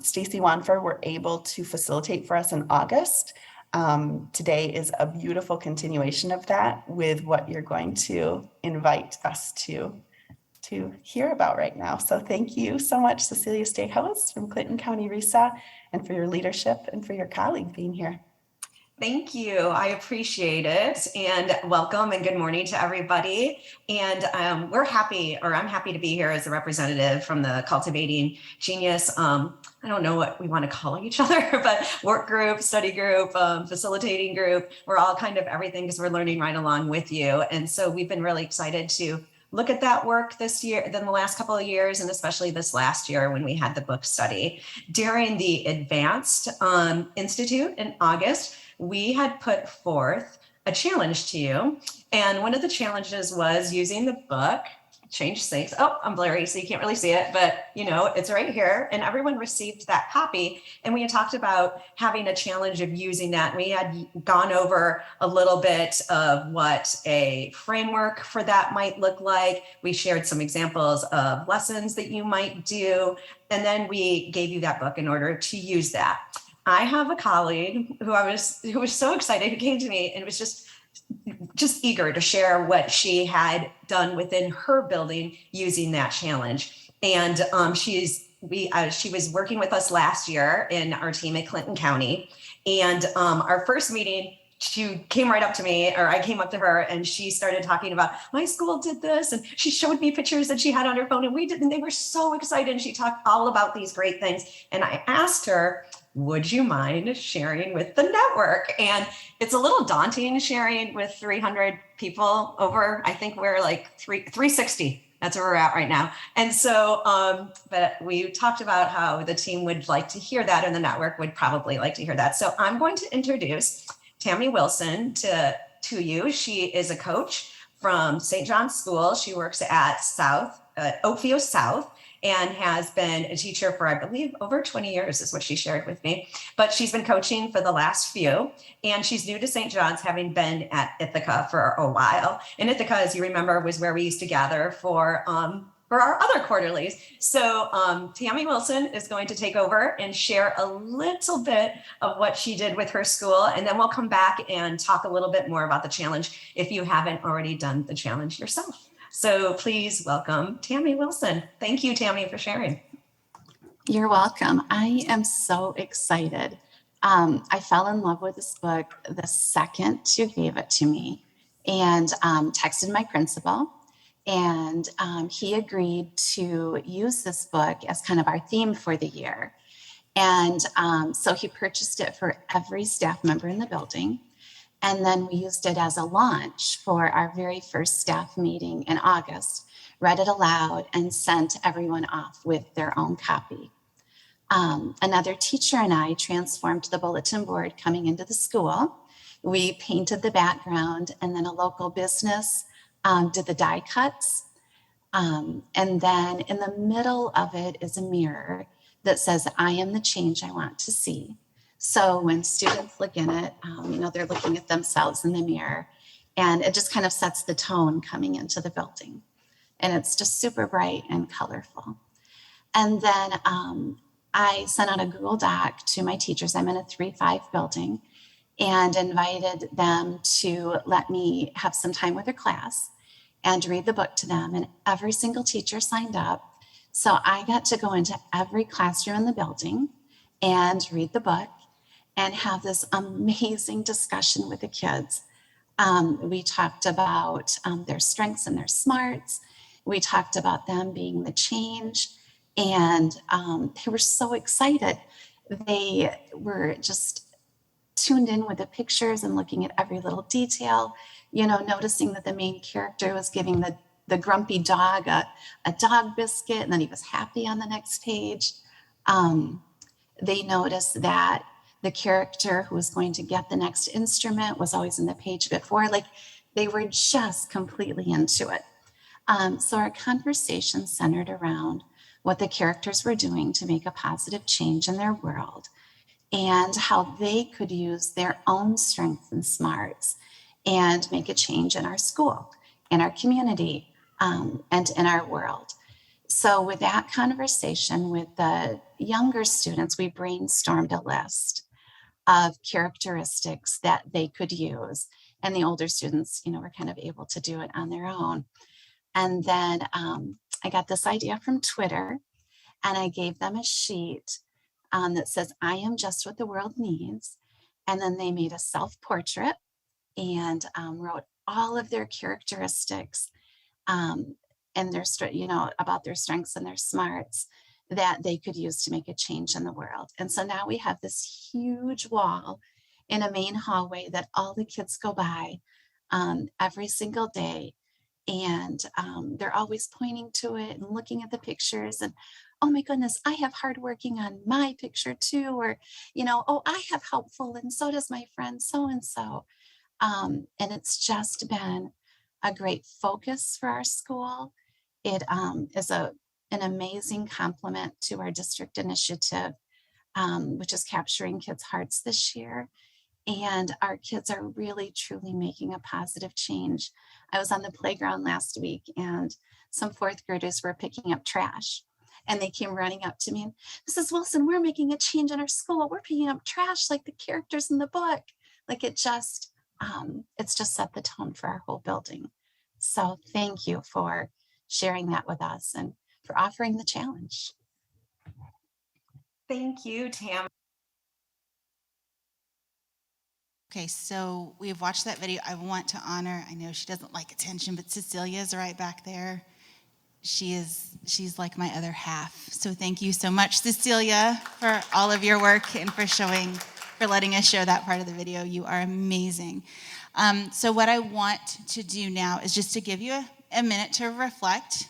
Speaker 13: Stacy Wanford were able to facilitate for us in August. Today is a beautiful continuation of that with what you're going to invite us to hear about right now. So thank you so much, Cecilia Statehouse from Clinton County RESA, and for your leadership and for your colleague being here.
Speaker 14: Thank you. I appreciate it. And welcome and good morning to everybody. And I'm happy to be here as a representative from the Cultivating Genius. I don't know what we want to call each other, but work group, study group, facilitating group. We're all kind of everything because we're learning right along with you. And so we've been really excited to look at that work this year, than the last couple of years, and especially this last year when we had the book study. During the Advanced Institute in August, we had put forth a challenge to you. And one of the challenges was using the book, Change Things. Oh, I'm blurry, so you can't really see it, but it's right here. And everyone received that copy. And we had talked about having a challenge of using that. We had gone over a little bit of what a framework for that might look like. We shared some examples of lessons that you might do. And then we gave you that book in order to use that. I have a colleague who was so excited, who came to me and was just eager to share what she had done within her building using that challenge. And she was working with us last year in our team at Clinton County. And our first meeting, she came right up to me, or I came up to her, and she started talking about, my school did this, and she showed me pictures that she had on her phone, and we did, and they were so excited. And she talked all about these great things. And I asked her, would you mind sharing with the network? And it's a little daunting sharing with 300 people over, I think we're like 360. That's where we're at right now. And so, but we talked about how the team would like to hear that, and the network would probably like to hear that. So I'm going to introduce Tammy Wilson to you. She is a coach from St. John's School. She works at Oakview South. and has been a teacher for, I believe, over 20 years is what she shared with me. But she's been coaching for the last few, and she's new to St. John's, having been at Ithaca for a while. And Ithaca, as you remember, was where we used to gather for our other quarterlies. So Tammy Wilson is going to take over and share a little bit of what she did with her school. And then we'll come back and talk a little bit more about the challenge if you haven't already done the challenge yourself. So please welcome Tammy Wilson. Thank you, Tammy, for sharing.
Speaker 15: You're welcome. I am so excited. I fell in love with this book the second you gave it to me, and texted my principal. And he agreed to use this book as kind of our theme for the year. And so he purchased it for every staff member in the building. And then we used it as a launch for our very first staff meeting in August, read it aloud, and sent everyone off with their own copy. Another teacher and I transformed the bulletin board coming into the school. We painted the background, and then a local business did the die cuts. And then in the middle of it is a mirror that says, I am the change I want to see. So when students look in it, they're looking at themselves in the mirror, and it just kind of sets the tone coming into the building. And it's just super bright and colorful. And then I sent out a Google Doc to my teachers. I'm in a 3-5 building, and invited them to let me have some time with their class and read the book to them. And every single teacher signed up. So I got to go into every classroom in the building and read the book and have this amazing discussion with the kids. We talked about their strengths and their smarts. We talked about them being the change. And they were so excited. They were just tuned in with the pictures and looking at every little detail, noticing that the main character was giving the grumpy dog a dog biscuit, and then he was happy on the next page. They noticed that the character who was going to get the next instrument was always in the page before. Like, they were just completely into it. So our conversation centered around what the characters were doing to make a positive change in their world, and how they could use their own strengths and smarts and make a change in our school, in our community, and in our world. So with that conversation with the younger students, we brainstormed a list of characteristics that they could use. And the older students, were kind of able to do it on their own. And then I got this idea from Twitter, and I gave them a sheet that says, I am just what the world needs. And then they made a self-portrait and wrote all of their characteristics and their, about their strengths and their smarts that they could use to make a change in the world. And so now we have this huge wall in a main hallway that all the kids go by every single day. And they're always pointing to it and looking at the pictures and, oh my goodness, I have hardworking on my picture too. Or, oh, I have helpful, and so does my friend so-and-so. And it's just been a great focus for our school. It is an amazing complement to our district initiative, which is capturing kids' hearts this year. And our kids are really, truly making a positive change. I was on the playground last week, and some fourth graders were picking up trash. And they came running up to me, and Mrs. Wilson, we're making a change in our school. We're picking up trash like the characters in the book. Like, it's just set the tone for our whole building. So thank you for sharing that with us and for offering the challenge.
Speaker 14: Thank you, Tam.
Speaker 7: Okay, so we've watched that video. I want to honor, I know she doesn't like attention, but Cecilia's right back there. She's like my other half. So thank you so much, Cecilia, for all of your work and for letting us show that part of the video. You are amazing. So what I want to do now is just to give you a minute to reflect.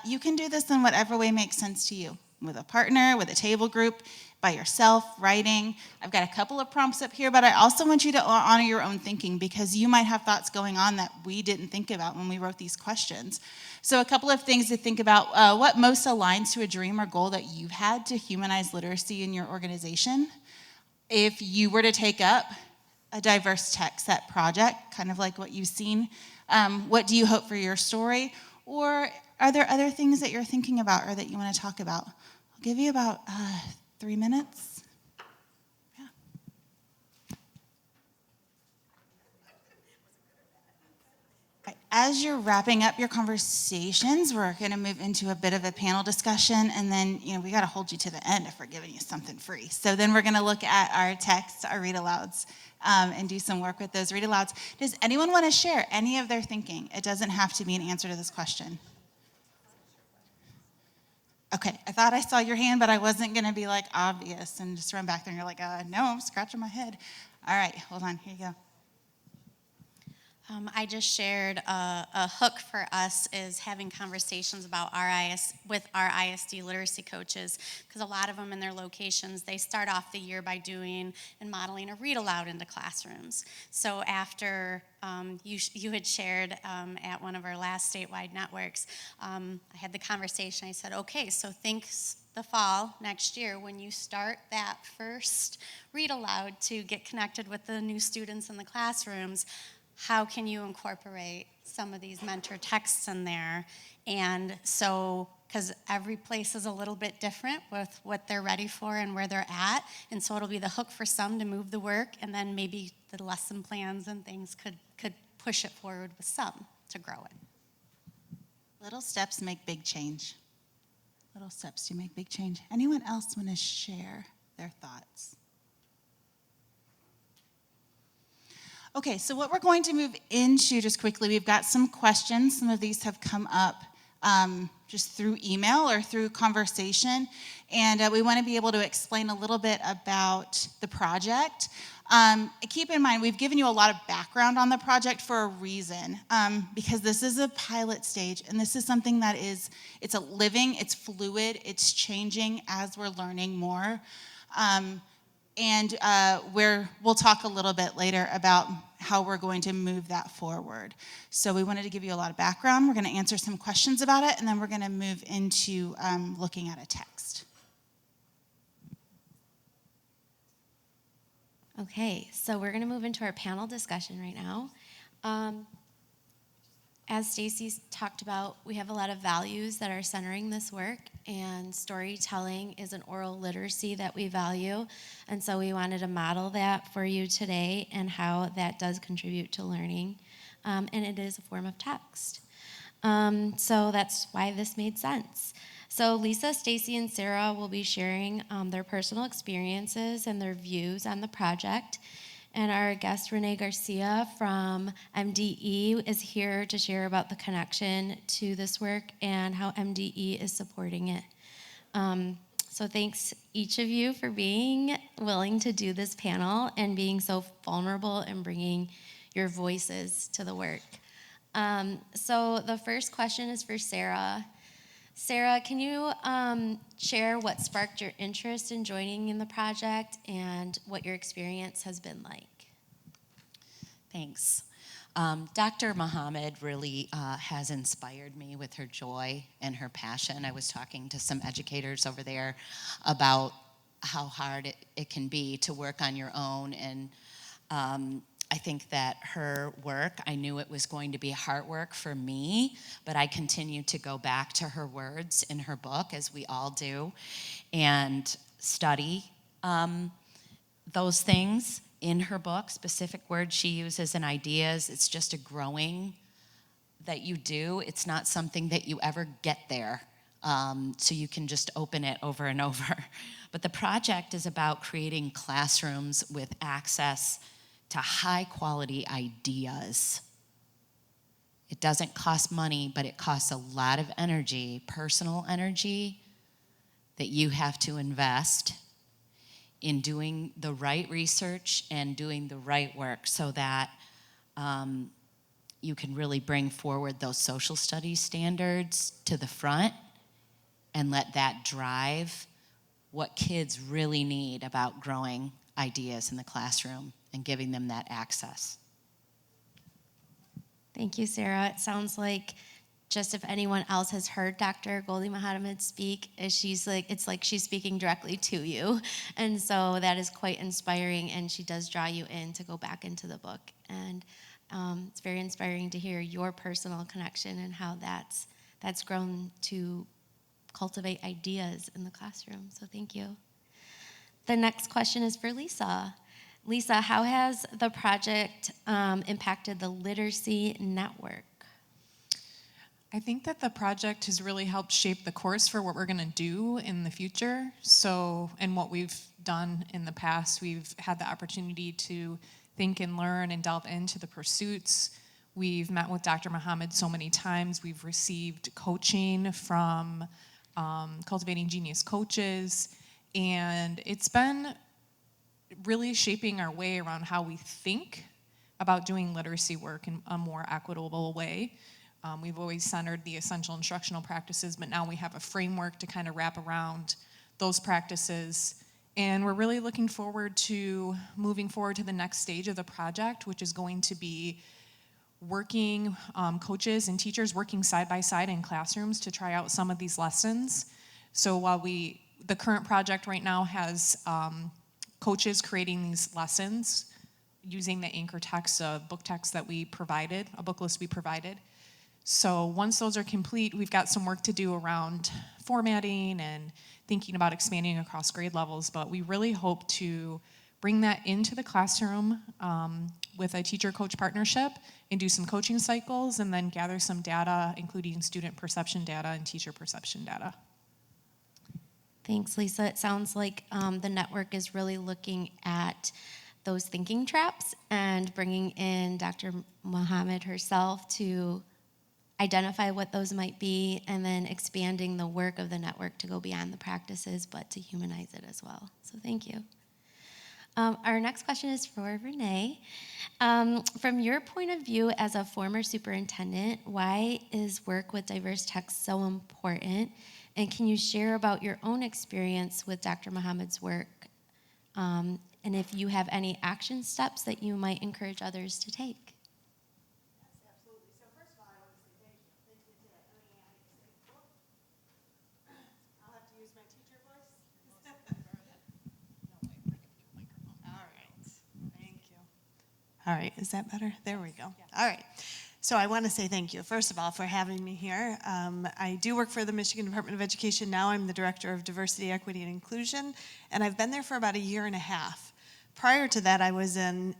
Speaker 7: You can do this in whatever way makes sense to you, with a partner, with a table group. by yourself, writing. I've got a couple of prompts up here, but I also want you to honor your own thinking because you might have thoughts going on that we didn't think about when we wrote these questions. So a couple of things to think about. What most aligns to a dream or goal that you've had to humanize literacy in your organization? If you were to take up a diverse tech set project, kind of like what you've seen, what do you hope for your story? Or are there other things that you're thinking about or that you want to talk about? I'll give you about 3 minutes. Yeah. Right. As you're wrapping up your conversations, we're going to move into a bit of a panel discussion, and then we got to hold you to the end if we're giving you something free. So then we're going to look at our texts, our read-alouds, and do some work with those read-alouds. Does anyone want to share any of their thinking? It doesn't have to be an answer to this question. Okay, I thought I saw your hand, but I wasn't going to be like obvious and just run back there and you're like, no, I'm scratching my head. All right, hold on, here you go.
Speaker 8: I just shared a hook for us is having conversations about with our ISD literacy coaches, because a lot of them in their locations, they start off the year by doing and modeling a read aloud into classrooms. So after you had shared at one of our last statewide networks, I had the conversation, I said, okay, so think the fall next year when you start that first read aloud to get connected with the new students in the classrooms, how can you incorporate some of these mentor texts in there? And so, because every place is a little bit different with what they're ready for and where they're at, and so it'll be the hook for some to move the work, and then maybe the lesson plans and things could push it forward with some to grow it.
Speaker 7: Little steps make big change. Little steps do make big change. Anyone else want to share their thoughts? Okay, so what we're going to move into just quickly, we've got some questions. Some of these have come up just through email or through conversation, and we want to be able to explain a little bit about the project. Keep in mind, we've given you a lot of background on the project for a reason, because this is a pilot stage, and this is something that it's a living, it's fluid, it's changing as we're learning more. And we'll talk a little bit later about how we're going to move that forward. So we wanted to give you a lot of background. We're going to answer some questions about it, and then we're going to move into looking at a text.
Speaker 8: Okay, so we're going to move into our panel discussion right now. As Stacy talked about, we have a lot of values that are centering this work, and storytelling is an oral literacy that we value, and so we wanted to model that for you today and how that does contribute to learning, and it is a form of text. So that's why this made sense. So Lisa, Stacy, and Sarah will be sharing their personal experiences and their views on the project. And our guest, Renee Garcia from MDE, is here to share about the connection to this work and how MDE is supporting it. So thanks each of you for being willing to do this panel and being so vulnerable and bringing your voices to the work. So the first question is for Sarah. Sarah, can you share what sparked your interest in joining in the project and what your experience has been like?
Speaker 2: Thanks. Dr. Muhammad really has inspired me with her joy and her passion. I was talking to some educators over there about how hard it can be to work on your own, and I think that her work, I knew it was going to be hard work for me, but I continued to go back to her words in her book, as we all do, and study those things in her book, specific words she uses and ideas. It's just a growing that you do. It's not something that you ever get there, so you can just open it over and over. But the project is about creating classrooms with access to high quality ideas. It doesn't cost money, but it costs a lot of energy, personal energy, that you have to invest in doing the right research and doing the right work so that you can really bring forward those social studies standards to the front and let that drive what kids really need about growing ideas in the classroom and giving them that access.
Speaker 8: Thank you, Sarah. It sounds like, just if anyone else has heard Dr. Goldie Mohammed speak, it's like she's speaking directly to you. And so that is quite inspiring, and she does draw you in to go back into the book. And it's very inspiring to hear your personal connection and how that's grown to cultivate ideas in the classroom. So thank you. The next question is for Lisa. Lisa, how has the project impacted the literacy network?
Speaker 10: I think that the project has really helped shape the course for what we're going to do in the future. So, and what we've done in the past, we've had the opportunity to think and learn and delve into the pursuits. We've met with Dr. Mohammed so many times. We've received coaching from Cultivating Genius coaches, and it's been really shaping our way around how we think about doing literacy work in a more equitable way. We've always centered the essential instructional practices, but now we have a framework to kind of wrap around those practices. And we're really looking forward to moving forward to the next stage of the project, which is going to be working, coaches and teachers working side by side in classrooms to try out some of these lessons. So while the current project right now has coaches creating these lessons using the anchor text of book text that we provided, a book list we provided. So once those are complete, we've got some work to do around formatting and thinking about expanding across grade levels, but we really hope to bring that into the classroom with a teacher-coach partnership and do some coaching cycles and then gather some data, including student perception data and teacher perception data.
Speaker 8: Thanks, Lisa. It sounds like the network is really looking at those thinking traps and bringing in Dr. Mohammed herself to identify what those might be, and then expanding the work of the network to go beyond the practices, but to humanize it as well. So thank you. Our next question is for Renee. From your point of view as a former superintendent, why is work with diverse texts so important? And can you share about your own experience with Dr. Mohammed's work? And if you have any action steps that you might encourage others to take?
Speaker 16: All right, is that better? There we go. All right. So I want to say thank you, first of all, for having me here. I do work for the Michigan Department of Education now. I'm the Director of Diversity, Equity, and Inclusion, and I've been there for about a year and a half. Prior to that, I was in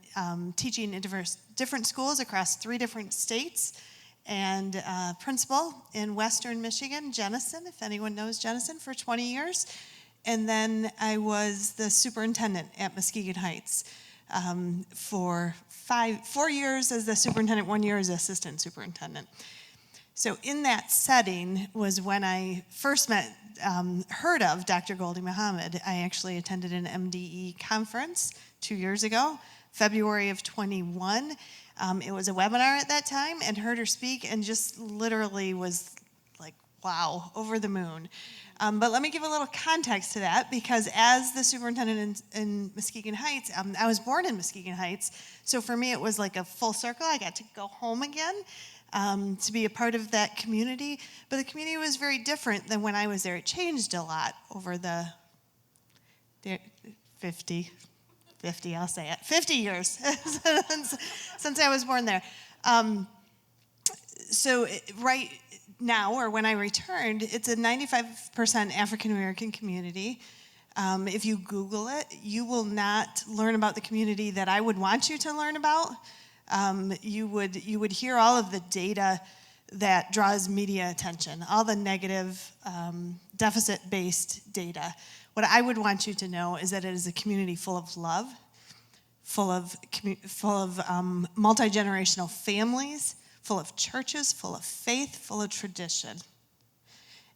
Speaker 16: teaching in different schools across 3 different states, and principal in Western Michigan, Jenison, if anyone knows Jenison, for 20 years. And then I was the superintendent at Muskegon Heights. For 4 years as the superintendent, 1 year as assistant superintendent. So in that setting was when I first heard of Dr. Goldie Mohammed. I actually attended an MDE conference 2 years ago, February of 21. It was a webinar at that time, and heard her speak and just literally was like, wow, over the moon. But let me give a little context to that, because as the superintendent in Muskegon Heights, I was born in Muskegon Heights, so for me it was like a full circle. I got to go home again to be a part of that community, but the community was very different than when I was there. It changed a lot over the 50, I'll say it, 50 years since I was born there. Right now, or when I returned, it's a 95% African American community. If you Google it, you will not learn about the community that I would want you to learn about. You would hear all of the data that draws media attention, all the negative deficit-based data. What I would want you to know is that it is a community full of love, full of multi-generational families, full of churches, full of faith, full of tradition.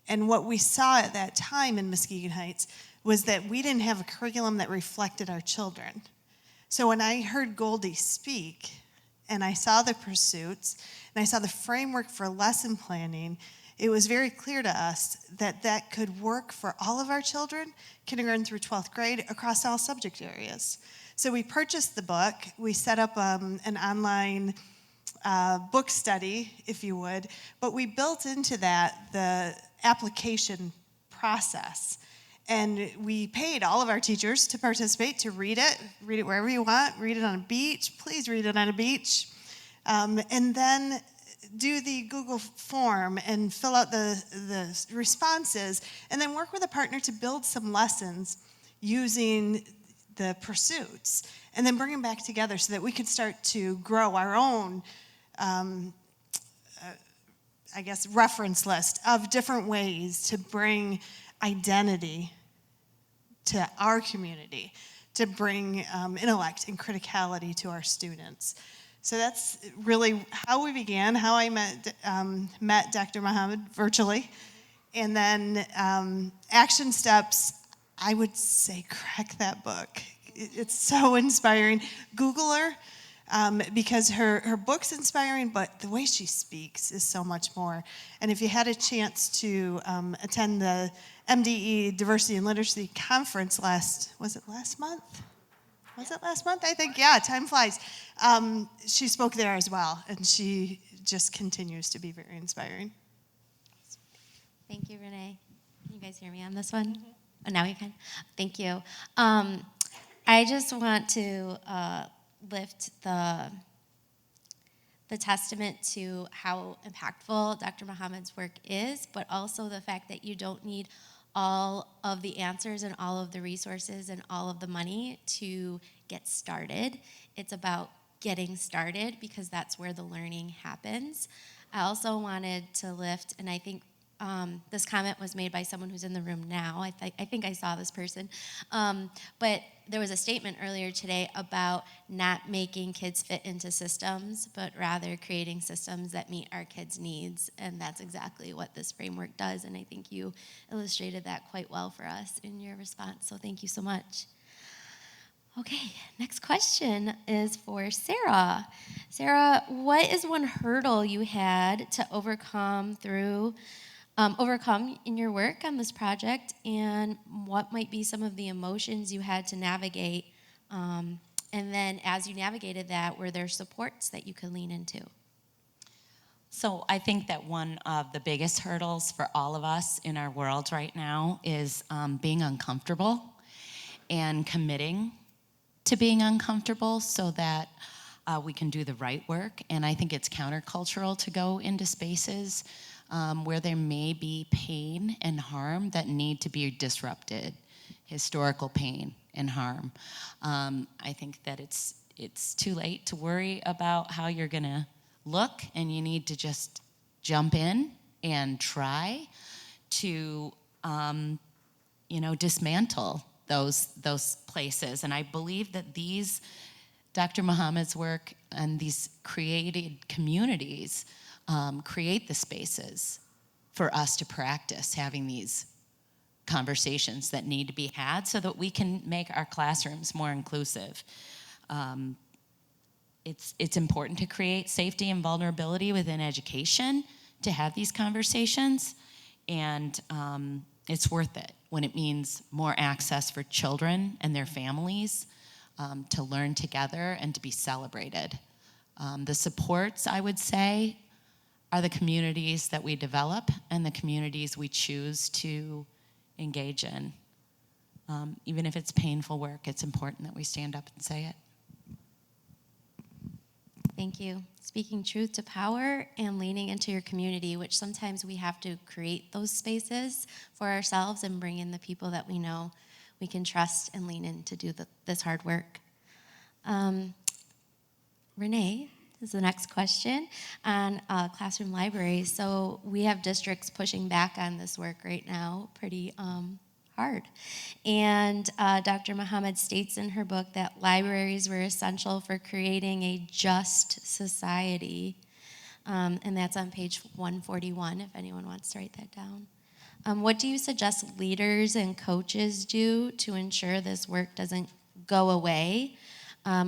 Speaker 16: And what we saw at that time in Muskegon Heights was that we didn't have a curriculum that reflected our children. So when I heard Goldie speak, and I saw the pursuits, and I saw the framework for lesson planning, it was very clear to us that that could work for all of our children, kindergarten through 12th grade, across all subject areas. So we purchased the book. We set up an online book study, if you would, but we built into that the application process. And we paid all of our teachers to participate, to read it wherever you want, read it on a beach, please read it on a beach. And then do the Google form and fill out the responses, and then work with a partner to build some lessons using the pursuits, and then bring them back together so that we could start to grow our own, reference list of different ways to bring identity to our community, to bring intellect and criticality to our students. So that's really how we began, how I met Dr. Muhammad virtually. And then action steps, I would say crack that book. It's so inspiring. Google her, because her book's inspiring, but the way she speaks is so much more. And if you had a chance to attend the MDE Diversity and Literacy Conference was it last month? I think, yeah, time flies. She spoke there as well, and she just continues to be very inspiring.
Speaker 8: Thank you, Renee. Can you guys hear me on this one? Mm-hmm. Oh, now you can. Thank you. I just want to lift the testament to how impactful Dr. Muhammad's work is, but also the fact that you don't need all of the answers and all of the resources and all of the money to get started. It's about getting started, because that's where the learning happens. I also wanted to lift, and I think this comment was made by someone who's in the room now. I think I saw this person. But there was a statement earlier today about not making kids fit into systems, but rather creating systems that meet our kids' needs. And that's exactly what this framework does. And I think you illustrated that quite well for us in your response. So thank you so much. Okay, next question is for Sarah. Sarah, what is one hurdle you had to overcome in your work on this project, and what might be some of the emotions you had to navigate? And then as you navigated that, were there supports that you could lean into?
Speaker 2: So I think that one of the biggest hurdles for all of us in our world right now is being uncomfortable and committing to being uncomfortable so that we can do the right work. And I think it's countercultural to go into spaces where there may be pain and harm that need to be disrupted, historical pain and harm. I think that it's too late to worry about how you're gonna look, and you need to just jump in and try to dismantle those places. And I believe that Dr. Muhammad's work and these created communities create the spaces for us to practice having these conversations that need to be had so that we can make our classrooms more inclusive. It's important to create safety and vulnerability within education to have these conversations, and it's worth it when it means more access for children and their families to learn together and to be celebrated. The supports, I would say, are the communities that we develop and the communities we choose to engage in. Even if it's painful work, it's important that we stand up and say it.
Speaker 8: Thank you. Speaking truth to power and leaning into your community, which sometimes we have to create those spaces for ourselves and bring in the people that we know we can trust and lean in to do this hard work. Renee is the next question on classroom libraries. So we have districts pushing back on this work right now pretty hard. And Dr. Muhammad states in her book that libraries were essential for creating a just society. And that's on page 141, if anyone wants to write that down. What do you suggest leaders and coaches do to ensure this work doesn't go away,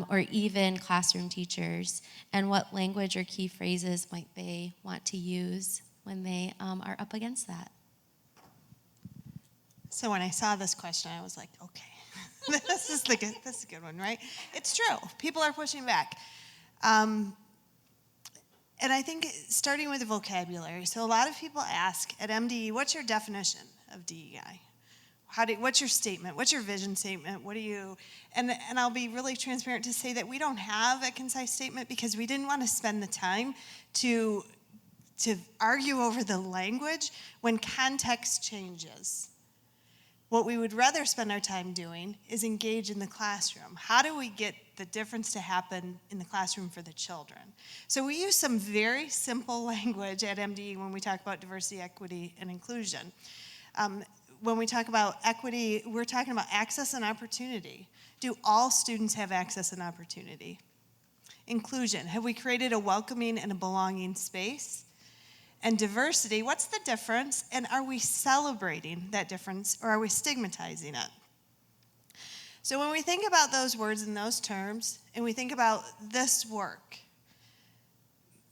Speaker 8: or even classroom teachers? And what language or key phrases might they want to use when they are up against that.
Speaker 16: So when I saw this question, I was like, okay, this is a good one, right? It's true. People are pushing back. And I think starting with the vocabulary. So a lot of people ask at MDE, what's your definition of DEI? What's your statement? What's your vision statement? What do you, and I'll be really transparent to say that we don't have a concise statement because we didn't want to spend the time to argue over the language when context changes. What we would rather spend our time doing is engage in the classroom. How do we get the difference to happen in the classroom for the children? So we use some very simple language at MDE when we talk about diversity, equity, and inclusion. When we talk about equity, we're talking about access and opportunity. Do all students have access and opportunity? Inclusion, have we created a welcoming and a belonging space? And diversity, what's the difference? And are we celebrating that difference or are we stigmatizing it? So when we think about those words and those terms, and we think about this work,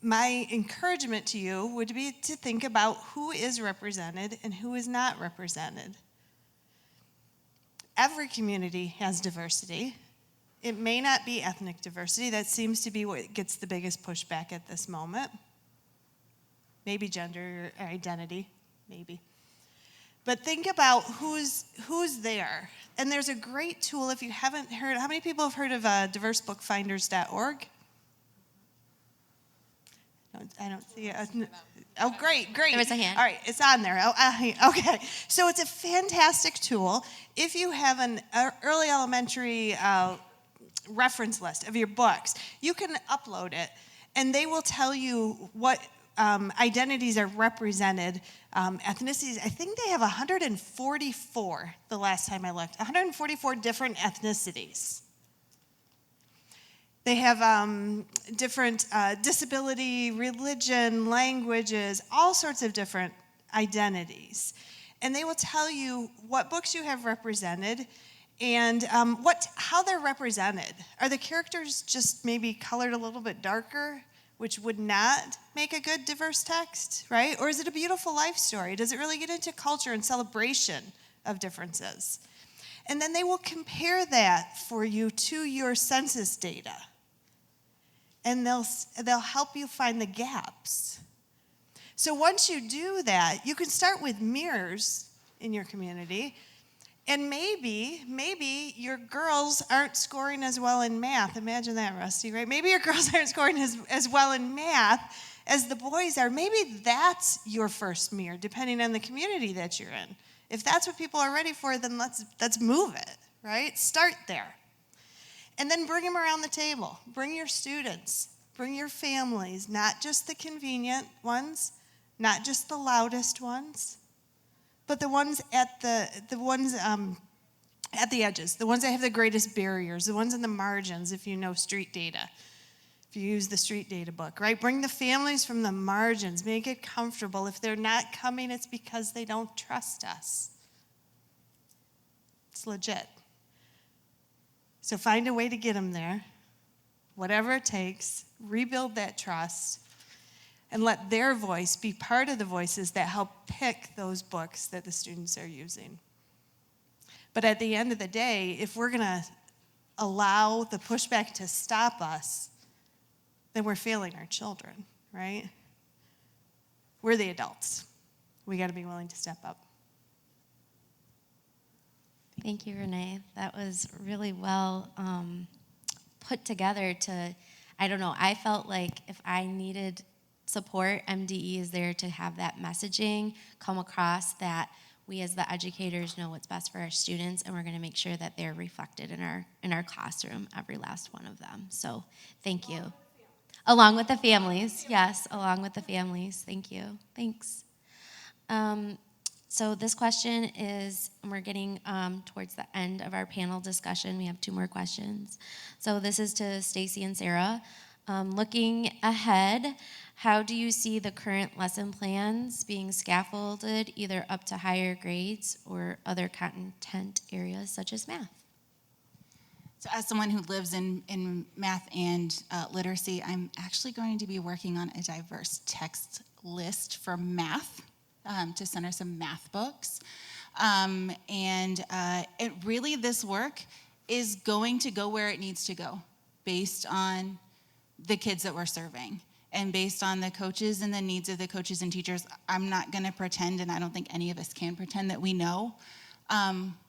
Speaker 16: my encouragement to you would be to think about who is represented and who is not represented. Every community has diversity. It may not be ethnic diversity. That seems to be what gets the biggest pushback at this moment. Maybe gender or identity, maybe. But think about who's there. And there's a great tool, if you haven't heard, how many people have heard of diversebookfinders.org? I don't see it. Oh, great.
Speaker 8: There was a hand.
Speaker 16: All right, it's on there. Okay. So it's a fantastic tool. If you have an early elementary reference list of your books, you can upload it, and they will tell you what identities are represented, ethnicities. I think they have 144 the last time I looked, 144 different ethnicities. They have different disability, religion, languages, all sorts of different identities. And they will tell you what books you have represented and how they're represented. Are the characters just maybe colored a little bit darker, which would not make a good diverse text, right? Or is it a beautiful life story? Does it really get into culture and celebration of differences? And then they will compare that for you to your census data. And they'll help you find the gaps. So once you do that, you can start with mirrors in your community. And maybe your girls aren't scoring as well in math. Imagine that, Rusty, right? Maybe your girls aren't scoring as well in math as the boys are. Maybe that's your first mirror, depending on the community that you're in. If that's what people are ready for, then let's move it, right? Start there. And then bring them around the table. Bring your students. Bring your families, not just the convenient ones, not just the loudest ones, but the ones at the edges, the ones that have the greatest barriers, the ones in the margins, if you know street data, if you use the street data book, right? Bring the families from the margins. Make it comfortable. If they're not coming, it's because they don't trust us. It's legit. So find a way to get them there, whatever it takes, rebuild that trust, and let their voice be part of the voices that help pick those books that the students are using. But at the end of the day, if we're going to allow the pushback to stop us, then we're failing our children, right? We're the adults. We got to be willing to step up.
Speaker 8: Thank you, Renee. That was really well put together I don't know, I felt like if I needed support, MDE is there to have that messaging come across, that we as the educators know what's best for our students, and we're going to make sure that they're reflected in our classroom, every last one of them. So thank you. Along with the families. Yes, along with the families. Thank you. Thanks. So this question is, and we're getting towards the end of our panel discussion. We have 2 more questions. So this is to Stacy and Sarah. Looking ahead, how do you see the current lesson plans being scaffolded either up to higher grades or other content areas such as math?
Speaker 7: So as someone who lives in math and literacy, I'm actually going to be working on a diverse text list for math to center some math books. It really, this work is going to go where it needs to go based on the kids that we're serving and based on the coaches and the needs of the coaches and teachers. I'm not going to pretend, and I don't think any of us can pretend, that we know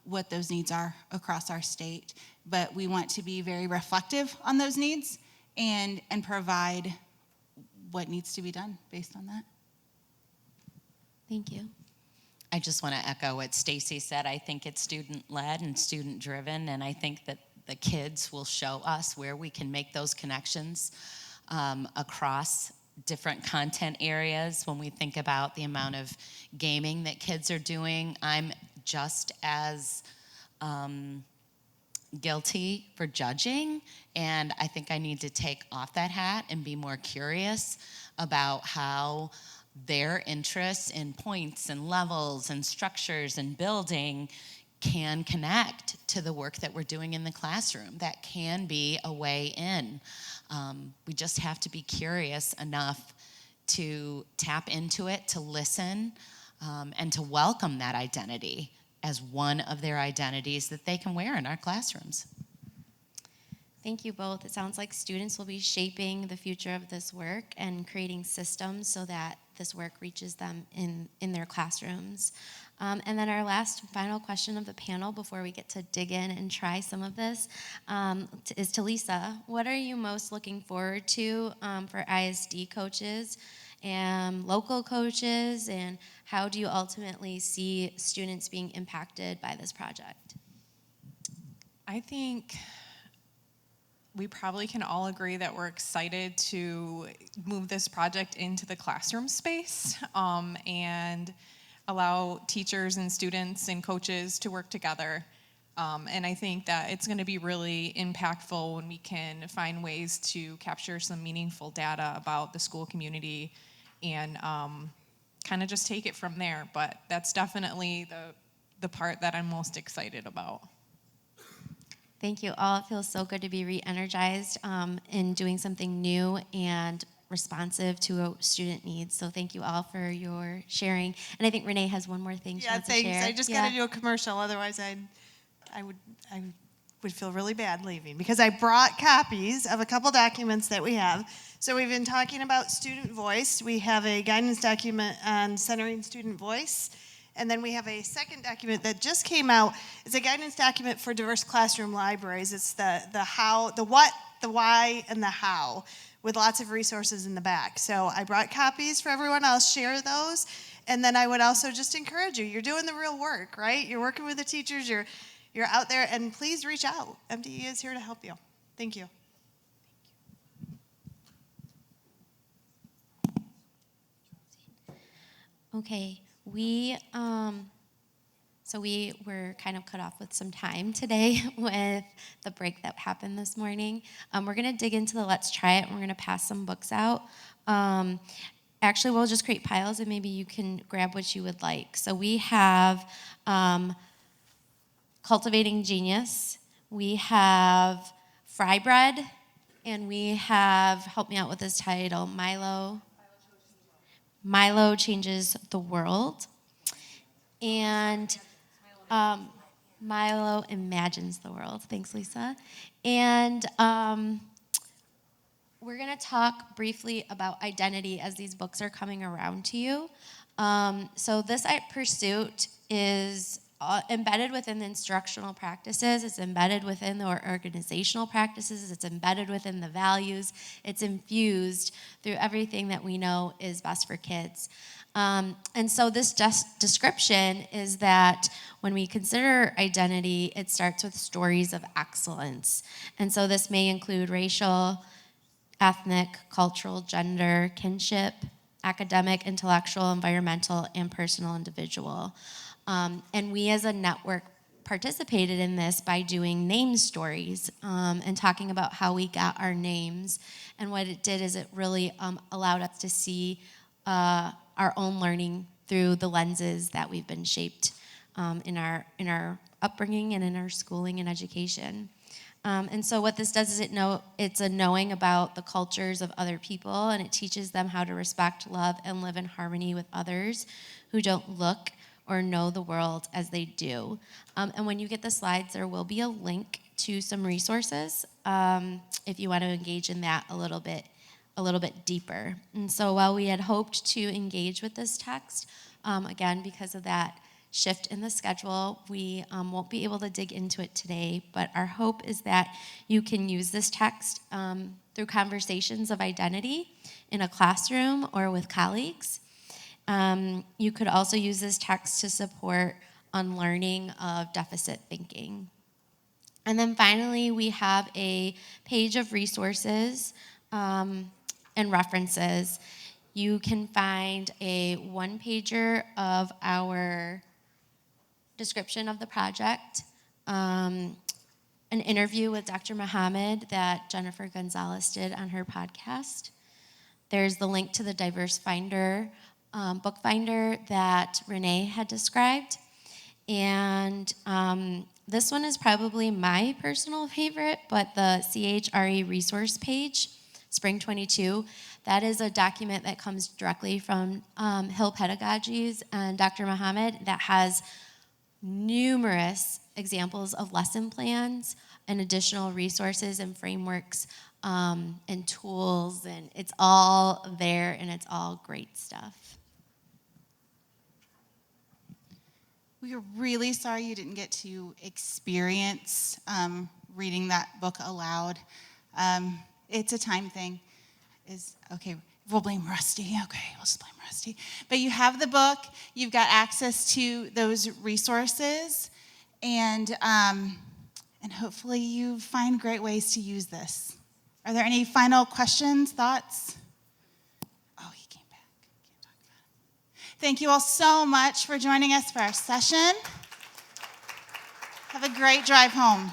Speaker 7: what those needs are across our state, but we want to be very reflective on those needs and provide what needs to be done based on that.
Speaker 8: Thank you.
Speaker 2: I just want to echo what Stacy said. I think it's student-led and student-driven, and I think that the kids will show us where we can make those connections across different content areas. When we think about the amount of gaming that kids are doing, I'm just as guilty for judging, and I think I need to take off that hat and be more curious about how their interests in points and levels and structures and building can connect to the work that we're doing in the classroom. That can be a way in. We just have to be curious enough to tap into it, to listen, and to welcome that identity as one of their identities that they can wear in our classrooms.
Speaker 8: Thank you both. It sounds like students will be shaping the future of this work and creating systems so that this work reaches them in their classrooms. And then our last and final question of the panel before we get to dig in and try some of this is to Lisa. What are you most looking forward to for ISD coaches and local coaches, and how do you ultimately see students being impacted by this project?
Speaker 1: I think we probably can all agree that we're excited to move this project into the classroom space and allow teachers and students and coaches to work together. And I think that it's going to be really impactful when we can find ways to capture some meaningful data about the school community and kind of just take it from there. But that's definitely the part that I'm most excited about.
Speaker 8: Thank you all. It feels so good to be re-energized in doing something new and responsive to student needs. So thank you all for your sharing. And I think Renee has one more thing she wants to share.
Speaker 16: I just got to do a commercial. Otherwise, I would feel really bad leaving, because I brought copies of a couple documents that we have. So we've been talking about student voice. We have a guidance document on centering student voice. And then we have a second document that just came out. It's a guidance document for diverse classroom libraries. It's the how, the what, the why, and the how, with lots of resources in the back. So I brought copies for everyone. I'll share those. And then I would also just encourage you. You're doing the real work, right? You're working with the teachers. You're out there, and please reach out. MDE is here to help you. Thank you.
Speaker 8: Okay, we were kind of cut off with some time today with the break that happened this morning. We're gonna dig into the Let's Try It, and we're gonna pass some books out. Actually, we'll just create piles, and maybe you can grab what you would like. So we have Cultivating Genius, we have Fry Bread, and we have, help me out with this title, Milo Changes the World, and Milo Imagines the World. Thanks, Lisa. And we're going to talk briefly about identity as these books are coming around to you. So this pursuit is embedded within the instructional practices, it's embedded within the organizational practices, it's embedded within the values, it's infused through everything that we know is best for kids. And so this description is that when we consider identity, it starts with stories of excellence. And so this may include racial, ethnic, cultural, gender, kinship, academic, intellectual, environmental, and personal individual. And we as a network participated in this by doing name stories and talking about how we got our names. And what it did is it really allowed us to see our own learning through the lenses that we've been shaped in our upbringing and in our schooling and education. And so what this does is it's a knowing about the cultures of other people, and it teaches them how to respect, love, and live in harmony with others who don't look or know the world as they do. And when you get the slides, there will be a link to some resources if you want to engage in that a little bit deeper. And so while we had hoped to engage with this text, again, because of that shift in the schedule, we won't be able to dig into it today, but our hope is that you can use this text through conversations of identity in a classroom or with colleagues. You could also use this text to support unlearning of deficit thinking. And then finally, we have a page of resources and references. You can find a one-pager of our description of the project, an interview with Dr. Muhammad that Jennifer Gonzalez did on her podcast. There's the link to the Diverse Finder book finder that Renee had described. And this one is probably my personal favorite, but the CHRE resource page, Spring 22, that is a document that comes directly from Hill Pedagogies and Dr. Muhammad that has numerous examples of lesson plans and additional resources and frameworks and tools, and it's all there and it's all great stuff.
Speaker 7: We are really sorry you didn't get to experience reading that book aloud. It's a time thing. Okay, we'll blame Rusty. Okay, we'll just blame Rusty. But you have the book. You've got access to those resources, and hopefully you find great ways to use this. Are there any final questions, thoughts? Oh, he came back. Can't talk about it. Thank you all so much for joining us for our session. Have a great drive home.